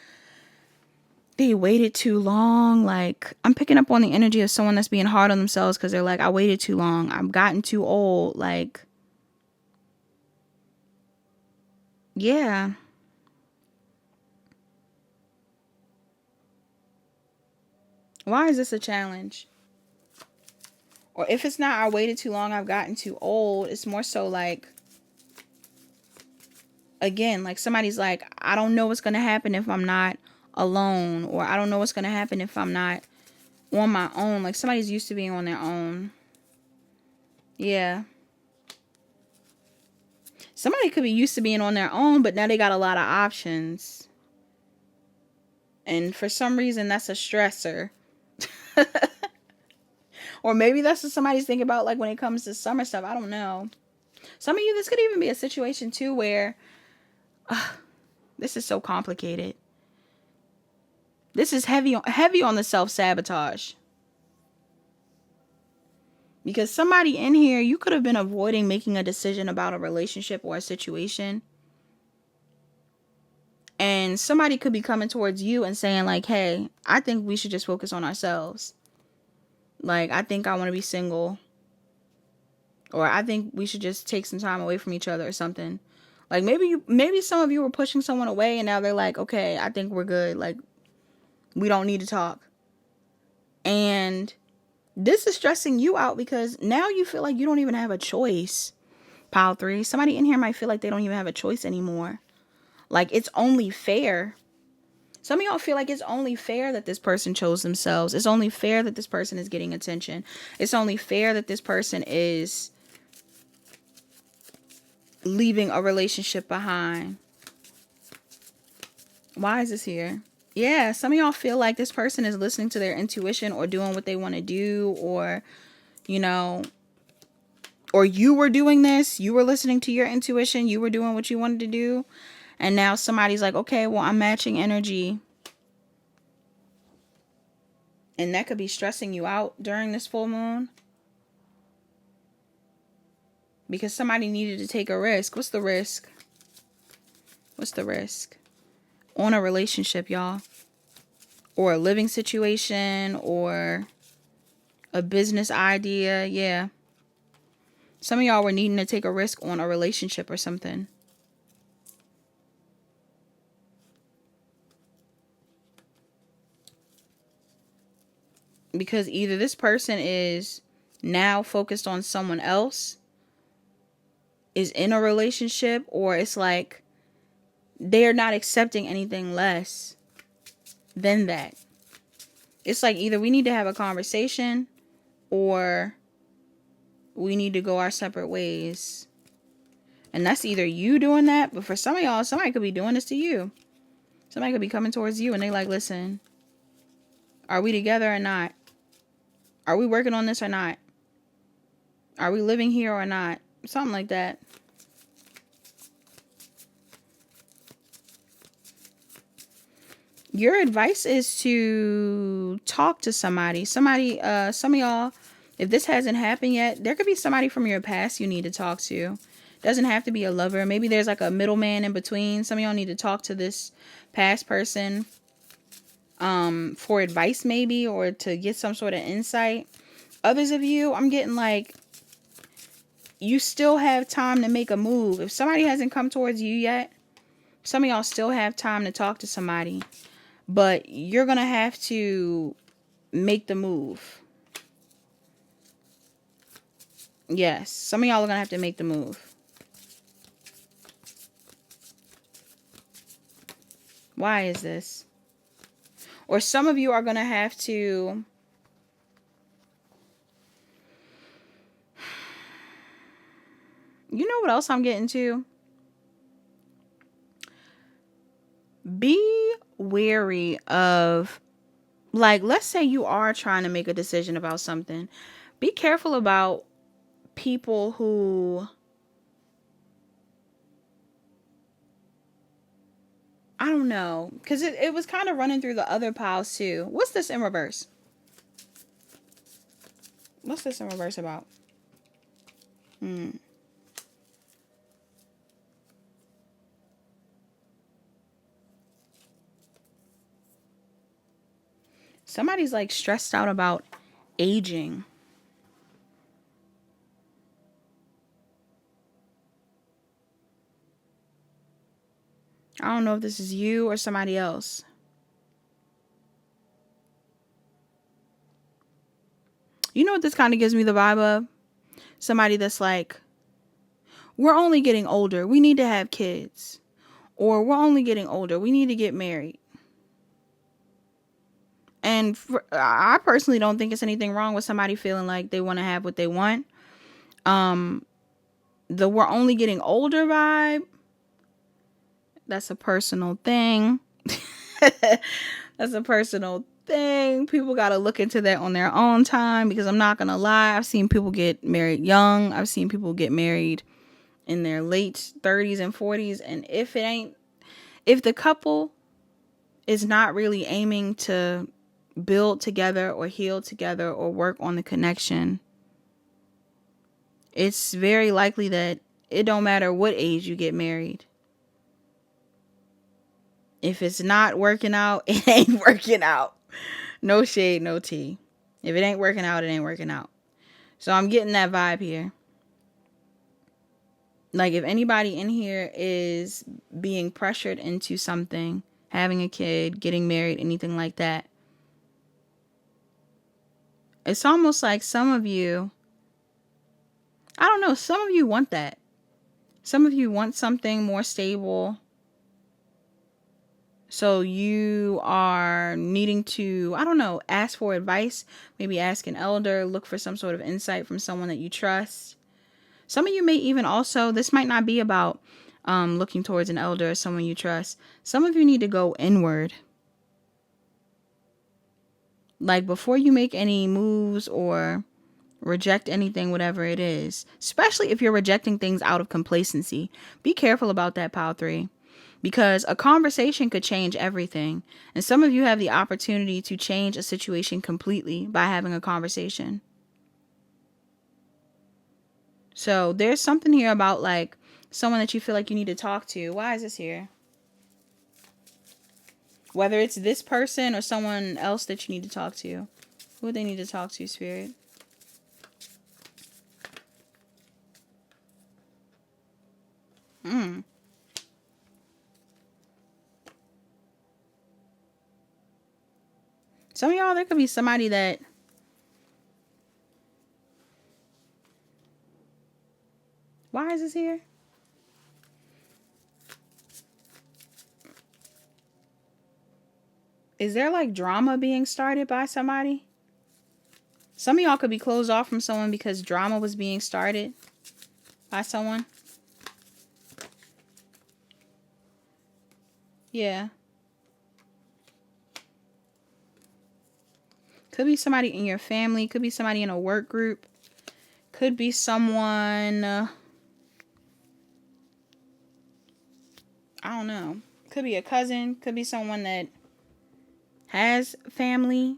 they waited too long. Like I'm picking up on the energy of someone that's being hard on themselves because they're like, I waited too long. I've gotten too old. Like, yeah. Why is this a challenge? Or if it's not, I waited too long, I've gotten too old. It's more so like, again, like somebody's like, I don't know what's going to happen if I'm not alone. Or I don't know what's going to happen if I'm not on my own. Like somebody's used to being on their own. Yeah. Somebody could be used to being on their own, but now they got a lot of options. And for some reason, that's a stressor. Or maybe that's what somebody's thinking about, like when it comes to summer stuff. I don't know. Some of you, this could even be a situation too where this is so complicated. This is heavy on the self-sabotage. Because somebody in here, you could have been avoiding making a decision about a relationship or a situation. And somebody could be coming towards you and saying like, hey, I think we should just focus on ourselves. Like, I think I want to be single. Or I think we should just take some time away from each other or something. Like maybe some of you were pushing someone away and now they're like, okay, I think we're good. Like, we don't need to talk. And this is stressing you out because now you feel like you don't even have a choice. Pile 3. Somebody in here might feel like they don't even have a choice anymore. Like, it's only fair. Some of y'all feel like it's only fair that this person chose themselves. It's only fair that this person is getting attention. It's only fair that this person is leaving a relationship behind. Why is this here? Yeah, some of y'all feel like this person is listening to their intuition or doing what they want to do, or, you know, or you were doing this. You were listening to your intuition. You were doing what you wanted to do. And now somebody's like, okay, well, I'm matching energy. And that could be stressing you out during this full moon. Because somebody needed to take a risk. What's the risk? What's the risk? On a relationship, y'all. Or a living situation. Or a business idea. Yeah. Some of y'all were needing to take a risk on a relationship or something. Because either this person is now focused on someone else, is in a relationship, or it's like they're not accepting anything less than that. It's like either we need to have a conversation or we need to go our separate ways. And that's either you doing that, but for some of y'all, somebody could be doing this to you. Somebody could be coming towards you and they like, listen, are we together or not? Are we working on this or not? Are we living here or not? Something like that. Your advice is to talk to somebody. Some of y'all, if this hasn't happened yet, there could be somebody from your past you need to talk to. Doesn't have to be a lover. Maybe there's like a middleman in between. Some of y'all need to talk to this past person for advice maybe, or to get some sort of insight. Others of you, I'm getting like, you still have time to make a move. If somebody hasn't come towards you yet, some of y'all still have time to talk to somebody. But you're going to have to make the move. Yes, some of y'all are going to have to make the move. Why is this? Or some of you are going to have to... You know what else I'm getting to? Be wary of, like, let's say you are trying to make a decision about something. Be careful about people who... I don't know. Because it was kind of running through the other piles too. What's this in reverse? What's this in reverse about? Somebody's like stressed out about aging. I don't know if this is you or somebody else. You know what this kind of gives me the vibe of? Somebody that's like, we're only getting older. We need to have kids. Or we're only getting older. We need to get married. And I personally don't think it's anything wrong with somebody feeling like they want to have what they want. The we're only getting older vibe, that's a personal thing. That's a personal thing. People got to look into that on their own time, because I'm not going to lie. I've seen people get married young. I've seen people get married in their late 30s and 40s. And if the couple is not really aiming to build together or heal together or work on the connection, it's very likely that it don't matter what age you get married. If it's not working out, it ain't working out. No shade, no tea. If it ain't working out, it ain't working out. So I'm getting that vibe here. Like if anybody in here is being pressured into something, having a kid, getting married, anything like that, it's almost like some of you, I don't know, some of you want that. Some of you want something more stable. So you are needing to, I don't know, ask for advice. Maybe ask an elder, look for some sort of insight from someone that you trust. Some of you may even also, this might not be about looking towards an elder or someone you trust. Some of you need to go inward. Like before you make any moves or reject anything, whatever it is, especially if you're rejecting things out of complacency, be careful about that, pile 3, because a conversation could change everything. And some of you have the opportunity to change a situation completely by having a conversation. So there's something here about like someone that you feel like you need to talk to. Why is this here? Whether it's this person or someone else that you need to talk to. Who would they need to talk to, Spirit? Some of y'all, there could be somebody that why is this here? Is there like drama being started by somebody? Some of y'all could be closed off from someone because drama was being started by someone. Yeah. Could be somebody in your family. Could be somebody in a work group. Could be someone, I don't know. Could be a cousin. Could be someone that has a family.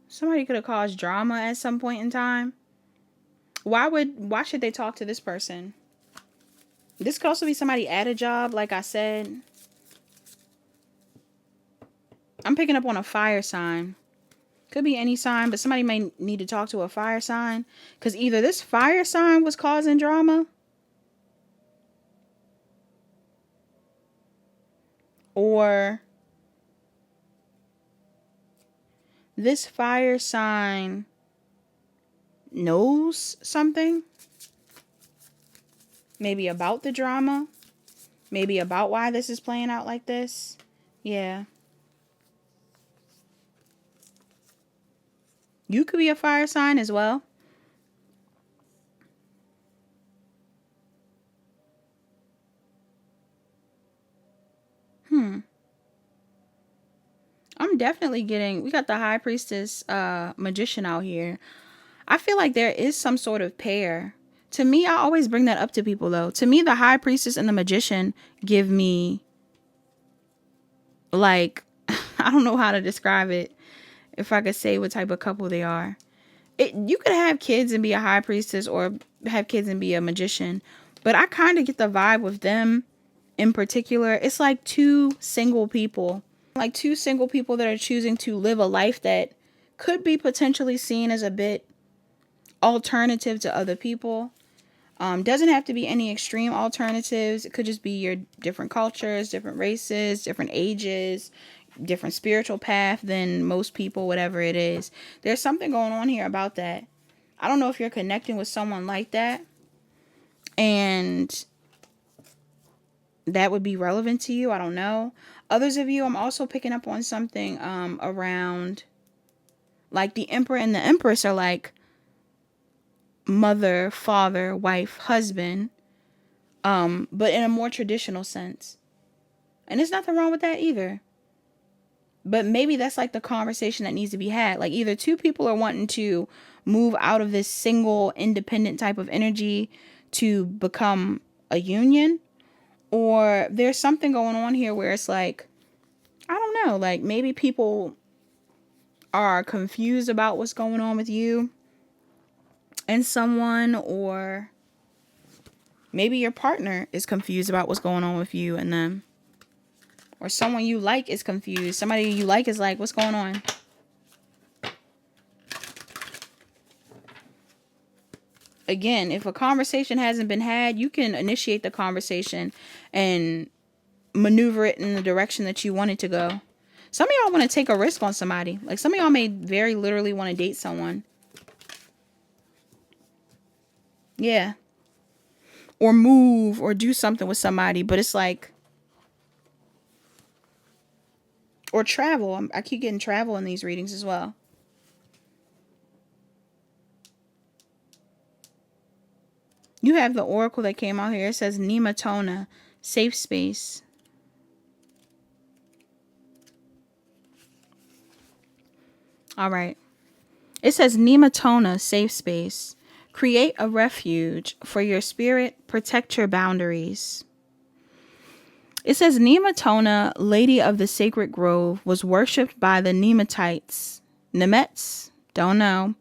Somebody could have caused drama at some point in time. Why should they talk to this person? This could also be somebody at a job, like I said. I'm picking up on a fire sign. Could be any sign, but somebody may need to talk to a fire sign. Because either this fire sign was causing drama, or this fire sign knows something. Maybe about the drama. Maybe about why this is playing out like this. Yeah. You could be a fire sign as well. I'm definitely getting, we got the high priestess magician out here. I feel like there is some sort of pair. To me, I always bring that up to people though. To me, the high priestess and the magician give me like, I don't know how to describe it. If I could say what type of couple they are. You could have kids and be a high priestess or have kids and be a magician. But I kind of get the vibe with them in particular. It's like two single people. Like two single people that are choosing to live a life that could be potentially seen as a bit alternative to other people. Doesn't have to be any extreme alternatives. It could just be your different cultures, different races, different ages, different spiritual path than most people, whatever it is. There's something going on here about that. I don't know if you're connecting with someone like that and that would be relevant to you. I don't know. Others of you, I'm also picking up on something around like the Emperor and the Empress are like mother, father, wife, husband, but in a more traditional sense. And there's nothing wrong with that either. But maybe that's like the conversation that needs to be had. Like either two people are wanting to move out of this single independent type of energy to become a union, or there's something going on here where it's like, I don't know, like maybe people are confused about what's going on with you and someone, or maybe your partner is confused about what's going on with you and them. Or someone you like is confused. Somebody you like is like, what's going on? again, if a conversation hasn't been had, you can initiate the conversation and maneuver it in the direction that you want it to go. Some of y'all want to take a risk on somebody. Like, some of y'all may very literally want to date someone. Yeah. Or move or do something with somebody. But it's like, or travel. I keep getting travel in these readings as well. You have the oracle that came out here. It says Nematona, safe space. All right. It says Nematona, safe space. Create a refuge for your spirit. Protect your boundaries. It says Nematona, Lady of the Sacred Grove, was worshipped by the Nemetites. Nemets? Don't know.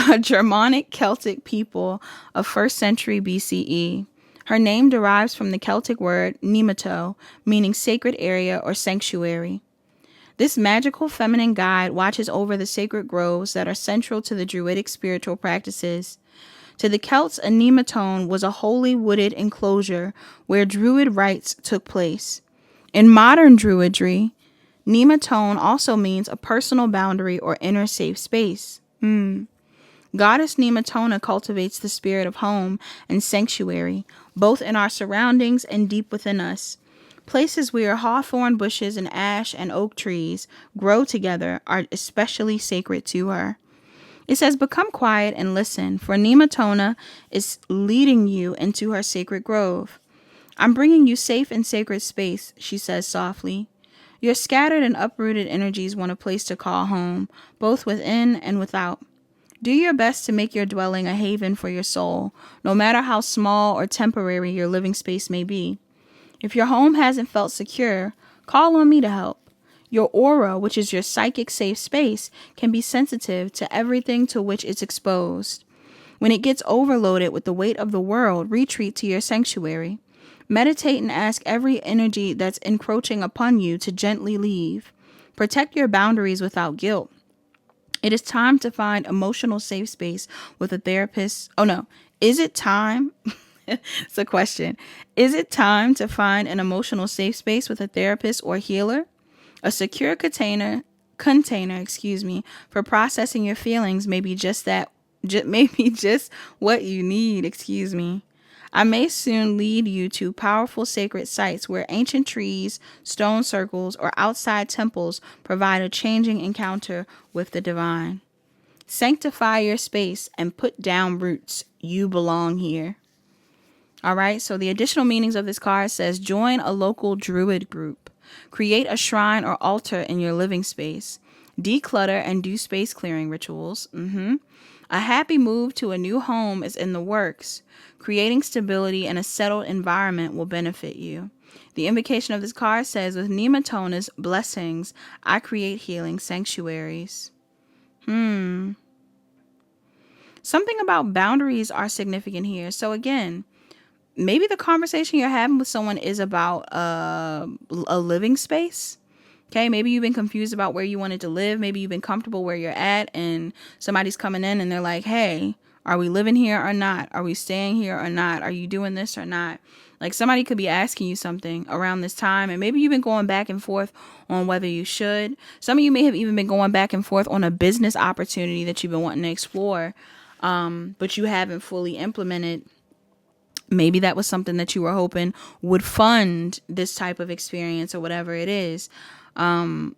A Germanic Celtic people of 1st century BCE. Her name derives from the Celtic word nemato, meaning sacred area or sanctuary. This magical feminine guide watches over the sacred groves that are central to the Druidic spiritual practices. To the Celts, a nematone was a holy wooded enclosure where Druid rites took place. In modern Druidry, nematone also means a personal boundary or inner safe space. Goddess Nematona cultivates the spirit of home and sanctuary, both in our surroundings and deep within us. Places where hawthorn bushes and ash and oak trees grow together are especially sacred to her. It says, become quiet and listen, for Nematona is leading you into her sacred grove. I'm bringing you safe and sacred space, she says softly. Your scattered and uprooted energies want a place to call home, both within and without. Do your best to make your dwelling a haven for your soul, no matter how small or temporary your living space may be. If your home hasn't felt secure, call on me to help. Your aura, which is your psychic safe space, can be sensitive to everything to which it's exposed. When it gets overloaded with the weight of the world, retreat to your sanctuary. Meditate and ask every energy that's encroaching upon you to gently leave. Protect your boundaries without guilt. It is time to find emotional safe space with a therapist. Oh no, is it time? It's a question. Is it time to find an emotional safe space with a therapist or healer? A secure container, for processing your feelings may be just what you need, I may soon lead you to powerful sacred sites where ancient trees, stone circles, or outside temples provide a changing encounter with the divine. Sanctify your space and put down roots. You belong here. All right, so the additional meanings of this card says join a local druid group. Create a shrine or altar in your living space. Declutter and do space clearing rituals. A happy move to a new home is in the works. Creating stability and a settled environment will benefit you. The invocation of this card says, with Nematona's blessings, I create healing sanctuaries. Something about boundaries are significant here. So again, maybe the conversation you're having with someone is about a living space. Okay, maybe you've been confused about where you wanted to live. Maybe you've been comfortable where you're at and somebody's coming in and they're like, hey, are we living here or not? Are we staying here or not? Are you doing this or not? Like, somebody could be asking you something around this time, and maybe you've been going back and forth on whether you should. Some of you may have even been going back and forth on a business opportunity that you've been wanting to explore, but you haven't fully implemented. Maybe that was something that you were hoping would fund this type of experience or whatever it is. But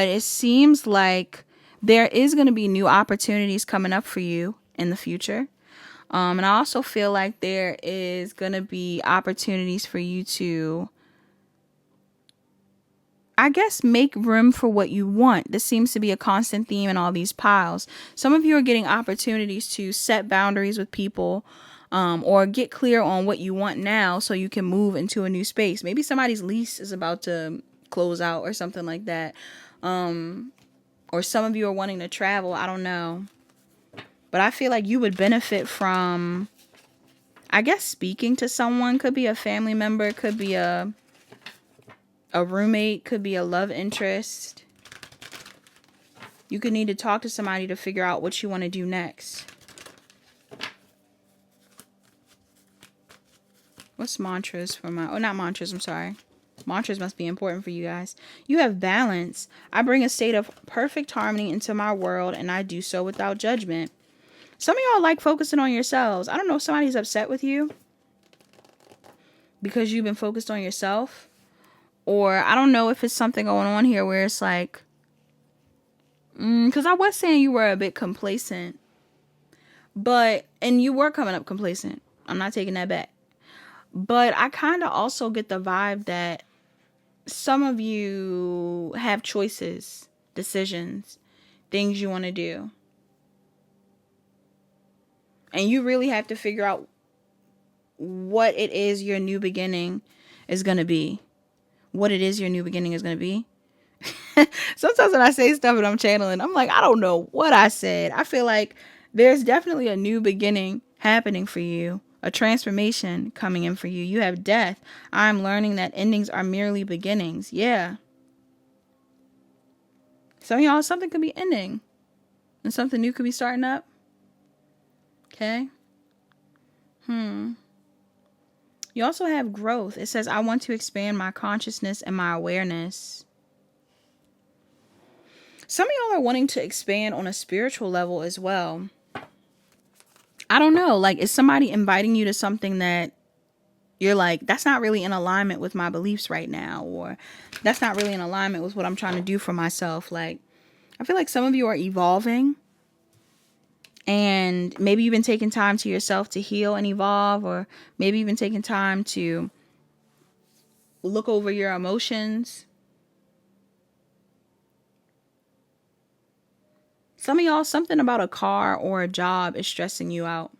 it seems like there is going to be new opportunities coming up for you in the future. And I also feel like there is going to be opportunities for you to, I guess, make room for what you want. This seems to be a constant theme in all these piles. Some of you are getting opportunities to set boundaries with people, or get clear on what you want now so you can move into a new space. Maybe somebody's lease is about to close out or something like that. Or some of you are wanting to travel. I don't know. But I feel like you would benefit from, I guess, speaking to someone. Could be a family member. Could be a roommate. Could be a love interest. You could need to talk to somebody to figure out what you want to do next. What's mantras for my... Oh, not mantras. I'm sorry. Mantras must be important for you guys. You have balance. I bring a state of perfect harmony into my world, and I do so without judgment. Some of y'all like focusing on yourselves. I don't know if somebody's upset with you because you've been focused on yourself. Or I don't know if it's something going on here where it's like... Because I was saying you were a bit complacent. But... And you were coming up complacent. I'm not taking that back. But I kind of also get the vibe that some of you have choices, decisions, things you want to do. And you really have to figure out what it is your new beginning is going to be. What it is your new beginning is going to be. Sometimes when I say stuff and I'm channeling, I'm like, I don't know what I said. I feel like there's definitely a new beginning happening for you. A transformation coming in for you. You have death. I'm learning that endings are merely beginnings. Yeah. Some of y'all, something could be ending. And something new could be starting up. Okay. You also have growth. It says, I want to expand my consciousness and my awareness. Some of y'all are wanting to expand on a spiritual level as well. I don't know. Like, is somebody inviting you to something that you're like, that's not really in alignment with my beliefs right now, or that's not really in alignment with what I'm trying to do for myself. Like, I feel like some of you are evolving, and maybe you've been taking time to yourself to heal and evolve, or maybe you've been taking time to look over your emotions. Some of y'all, something about a car or a job is stressing you out.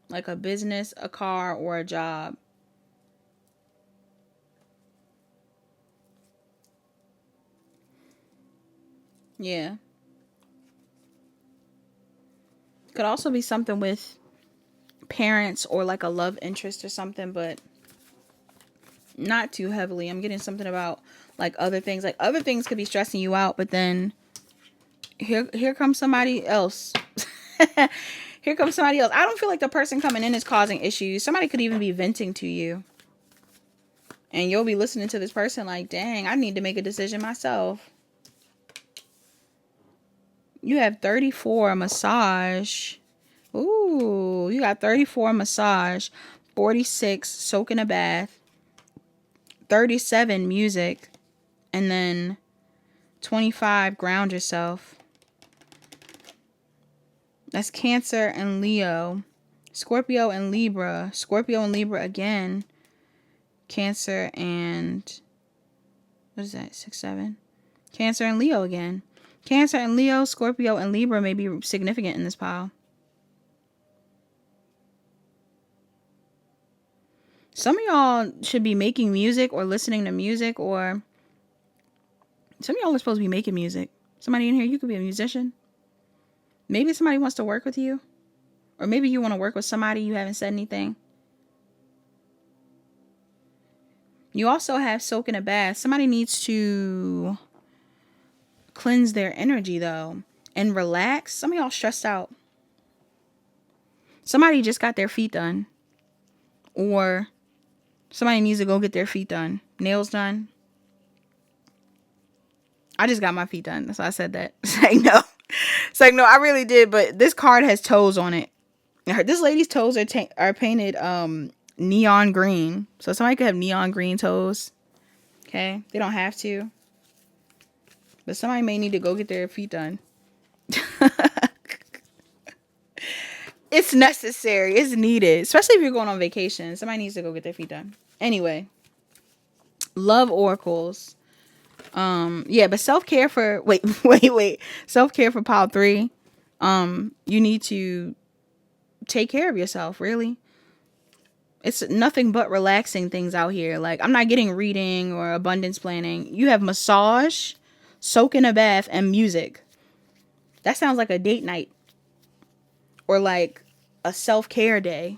Like a business, a car, or a job. Yeah. Could also be something with parents or like a love interest or something, but not too heavily. I'm getting something about like other things. Like other things could be stressing you out, but then here comes somebody else. Here comes somebody else. I don't feel like the person coming in is causing issues. Somebody could even be venting to you. And you'll be listening to this person like, dang, I need to make a decision myself. You have 34 massage. Ooh, you got 34 massage. 46 soak in a bath. 37 music. And then 25 ground yourself. That's Cancer and Leo. Scorpio and Libra. Scorpio and Libra again. Cancer and... What is that? 6, 7. Cancer and Leo again. Cancer and Leo, Scorpio and Libra may be significant in this pile. Some of y'all should be making music or listening to music, or... Some of y'all are supposed to be making music. Somebody in here, you could be a musician. Maybe somebody wants to work with you. Or maybe you want to work with somebody, you haven't said anything. You also have soak in a bath. Somebody needs to cleanse their energy, though. And relax. Some of y'all stressed out. Somebody just got their feet done. Or somebody needs to go get their feet done. Nails done. I just got my feet done. That's why I said that. It's like, no. It's like, no, I really did. But this card has toes on it. This lady's toes are painted neon green. So somebody could have neon green toes. Okay. They don't have to. But somebody may need to go get their feet done. It's necessary. It's needed. Especially if you're going on vacation. Somebody needs to go get their feet done. Anyway. Love oracles. Yeah, but self-care for... Wait. Self-care for pile 3. You need to take care of yourself, really. It's nothing but relaxing things out here. Like, I'm not getting reading or abundance planning. You have massage, soak in a bath, and music. That sounds like a date night. Or like a self-care day.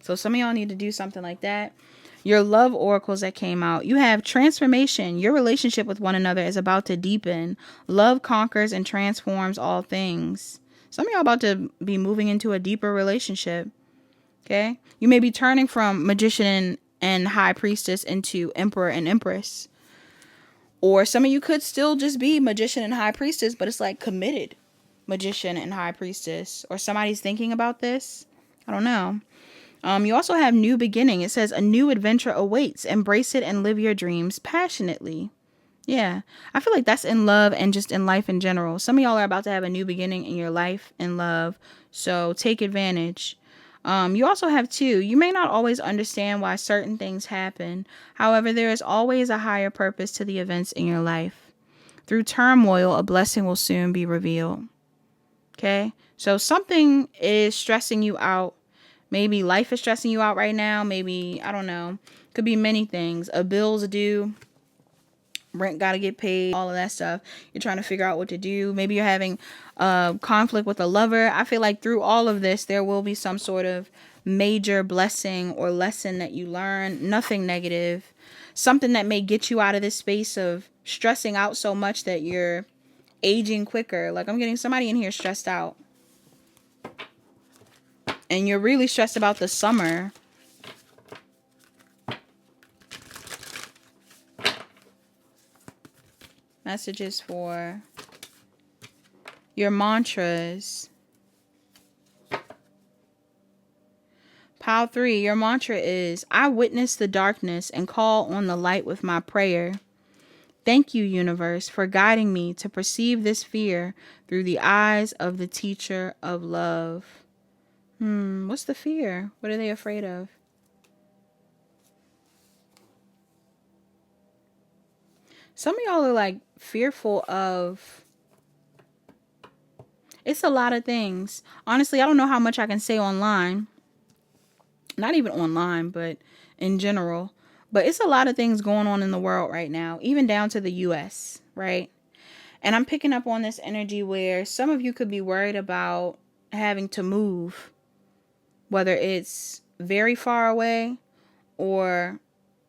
So some of y'all need to do something like that. Your love oracles that came out. You have transformation. Your relationship with one another is about to deepen. Love conquers and transforms all things. Some of y'all about to be moving into a deeper relationship. Okay. You may be turning from magician and high priestess into emperor and empress. Or some of you could still just be magician and high priestess, but it's like committed magician and high priestess. Or somebody's thinking about this. I don't know. You also have new beginning. It says a new adventure awaits. Embrace it and live your dreams passionately. Yeah, I feel like that's in love and just in life in general. Some of y'all are about to have a new beginning in your life in love. So take advantage. You also have two. You may not always understand why certain things happen. However, there is always a higher purpose to the events in your life. Through turmoil, a blessing will soon be revealed. Okay, so something is stressing you out. Maybe life is stressing you out right now. Maybe, I don't know. Could be many things. A bill's due. Rent got to get paid. All of that stuff. You're trying to figure out what to do. Maybe you're having conflict with a lover. I feel like through all of this, there will be some sort of major blessing or lesson that you learn. Nothing negative. Something that may get you out of this space of stressing out so much that you're aging quicker. Like I'm getting somebody in here stressed out. And you're really stressed about the summer. Messages for your mantras. Pile 3, your mantra is, I witness the darkness and call on the light with my prayer. Thank you, universe, for guiding me to perceive this fear through the eyes of the teacher of love. What's the fear? What are they afraid of? Some of y'all are like fearful of... It's a lot of things. Honestly, I don't know how much I can say online. Not even online, but in general. But it's a lot of things going on in the world right now, even down to the US, right? And I'm picking up on this energy where some of you could be worried about having to move, whether it's very far away or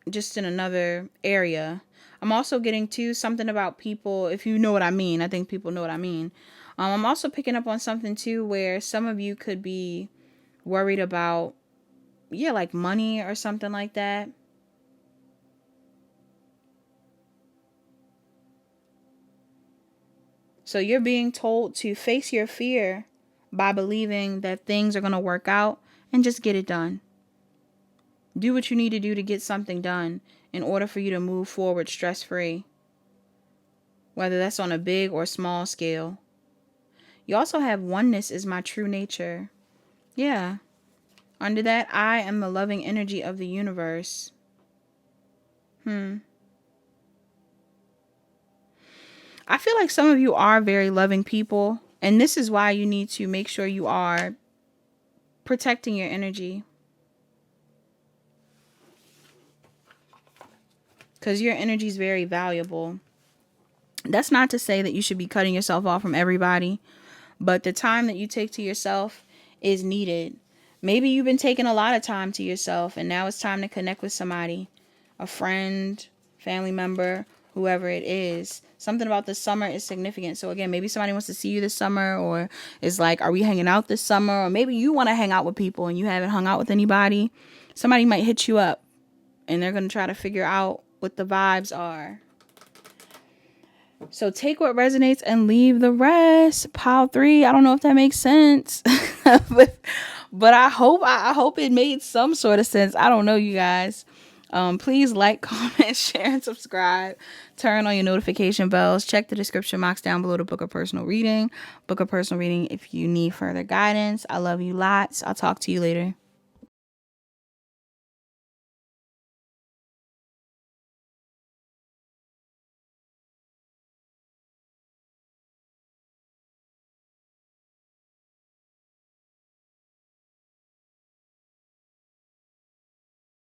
just in another area. I'm also getting to something about people, if you know what I mean. I think people know what I mean. I'm also picking up on something too where some of you could be worried about, like money or something like that. So you're being told to face your fear by believing that things are going to work out and just get it done. Do what you need to do to get something done in order for you to move forward stress-free, whether that's on a big or small scale. You also have oneness is my true nature. Yeah. Under that, I am the loving energy of the universe. I feel like some of you are very loving people, and this is why you need to make sure you are protecting your energy. Because your energy is very valuable. That's not to say that you should be cutting yourself off from everybody, but the time that you take to yourself is needed. Maybe you've been taking a lot of time to yourself, and now it's time to connect with somebody, a friend, family member, whoever it is. Something about the summer is significant. So again, maybe somebody wants to see you this summer, or is like, are we hanging out this summer? Or maybe you want to hang out with people and you haven't hung out with anybody. Somebody might hit you up and they're going to try to figure out what the vibes are. So take what resonates and leave the rest. Pile 3. I don't know if that makes sense, but I hope it made some sort of sense. I don't know, you guys. Please like, comment, share, and subscribe. Turn on your notification bells. Check the description box down below to book a personal reading. Book a personal reading if you need further guidance. I love you lots. I'll talk to you later.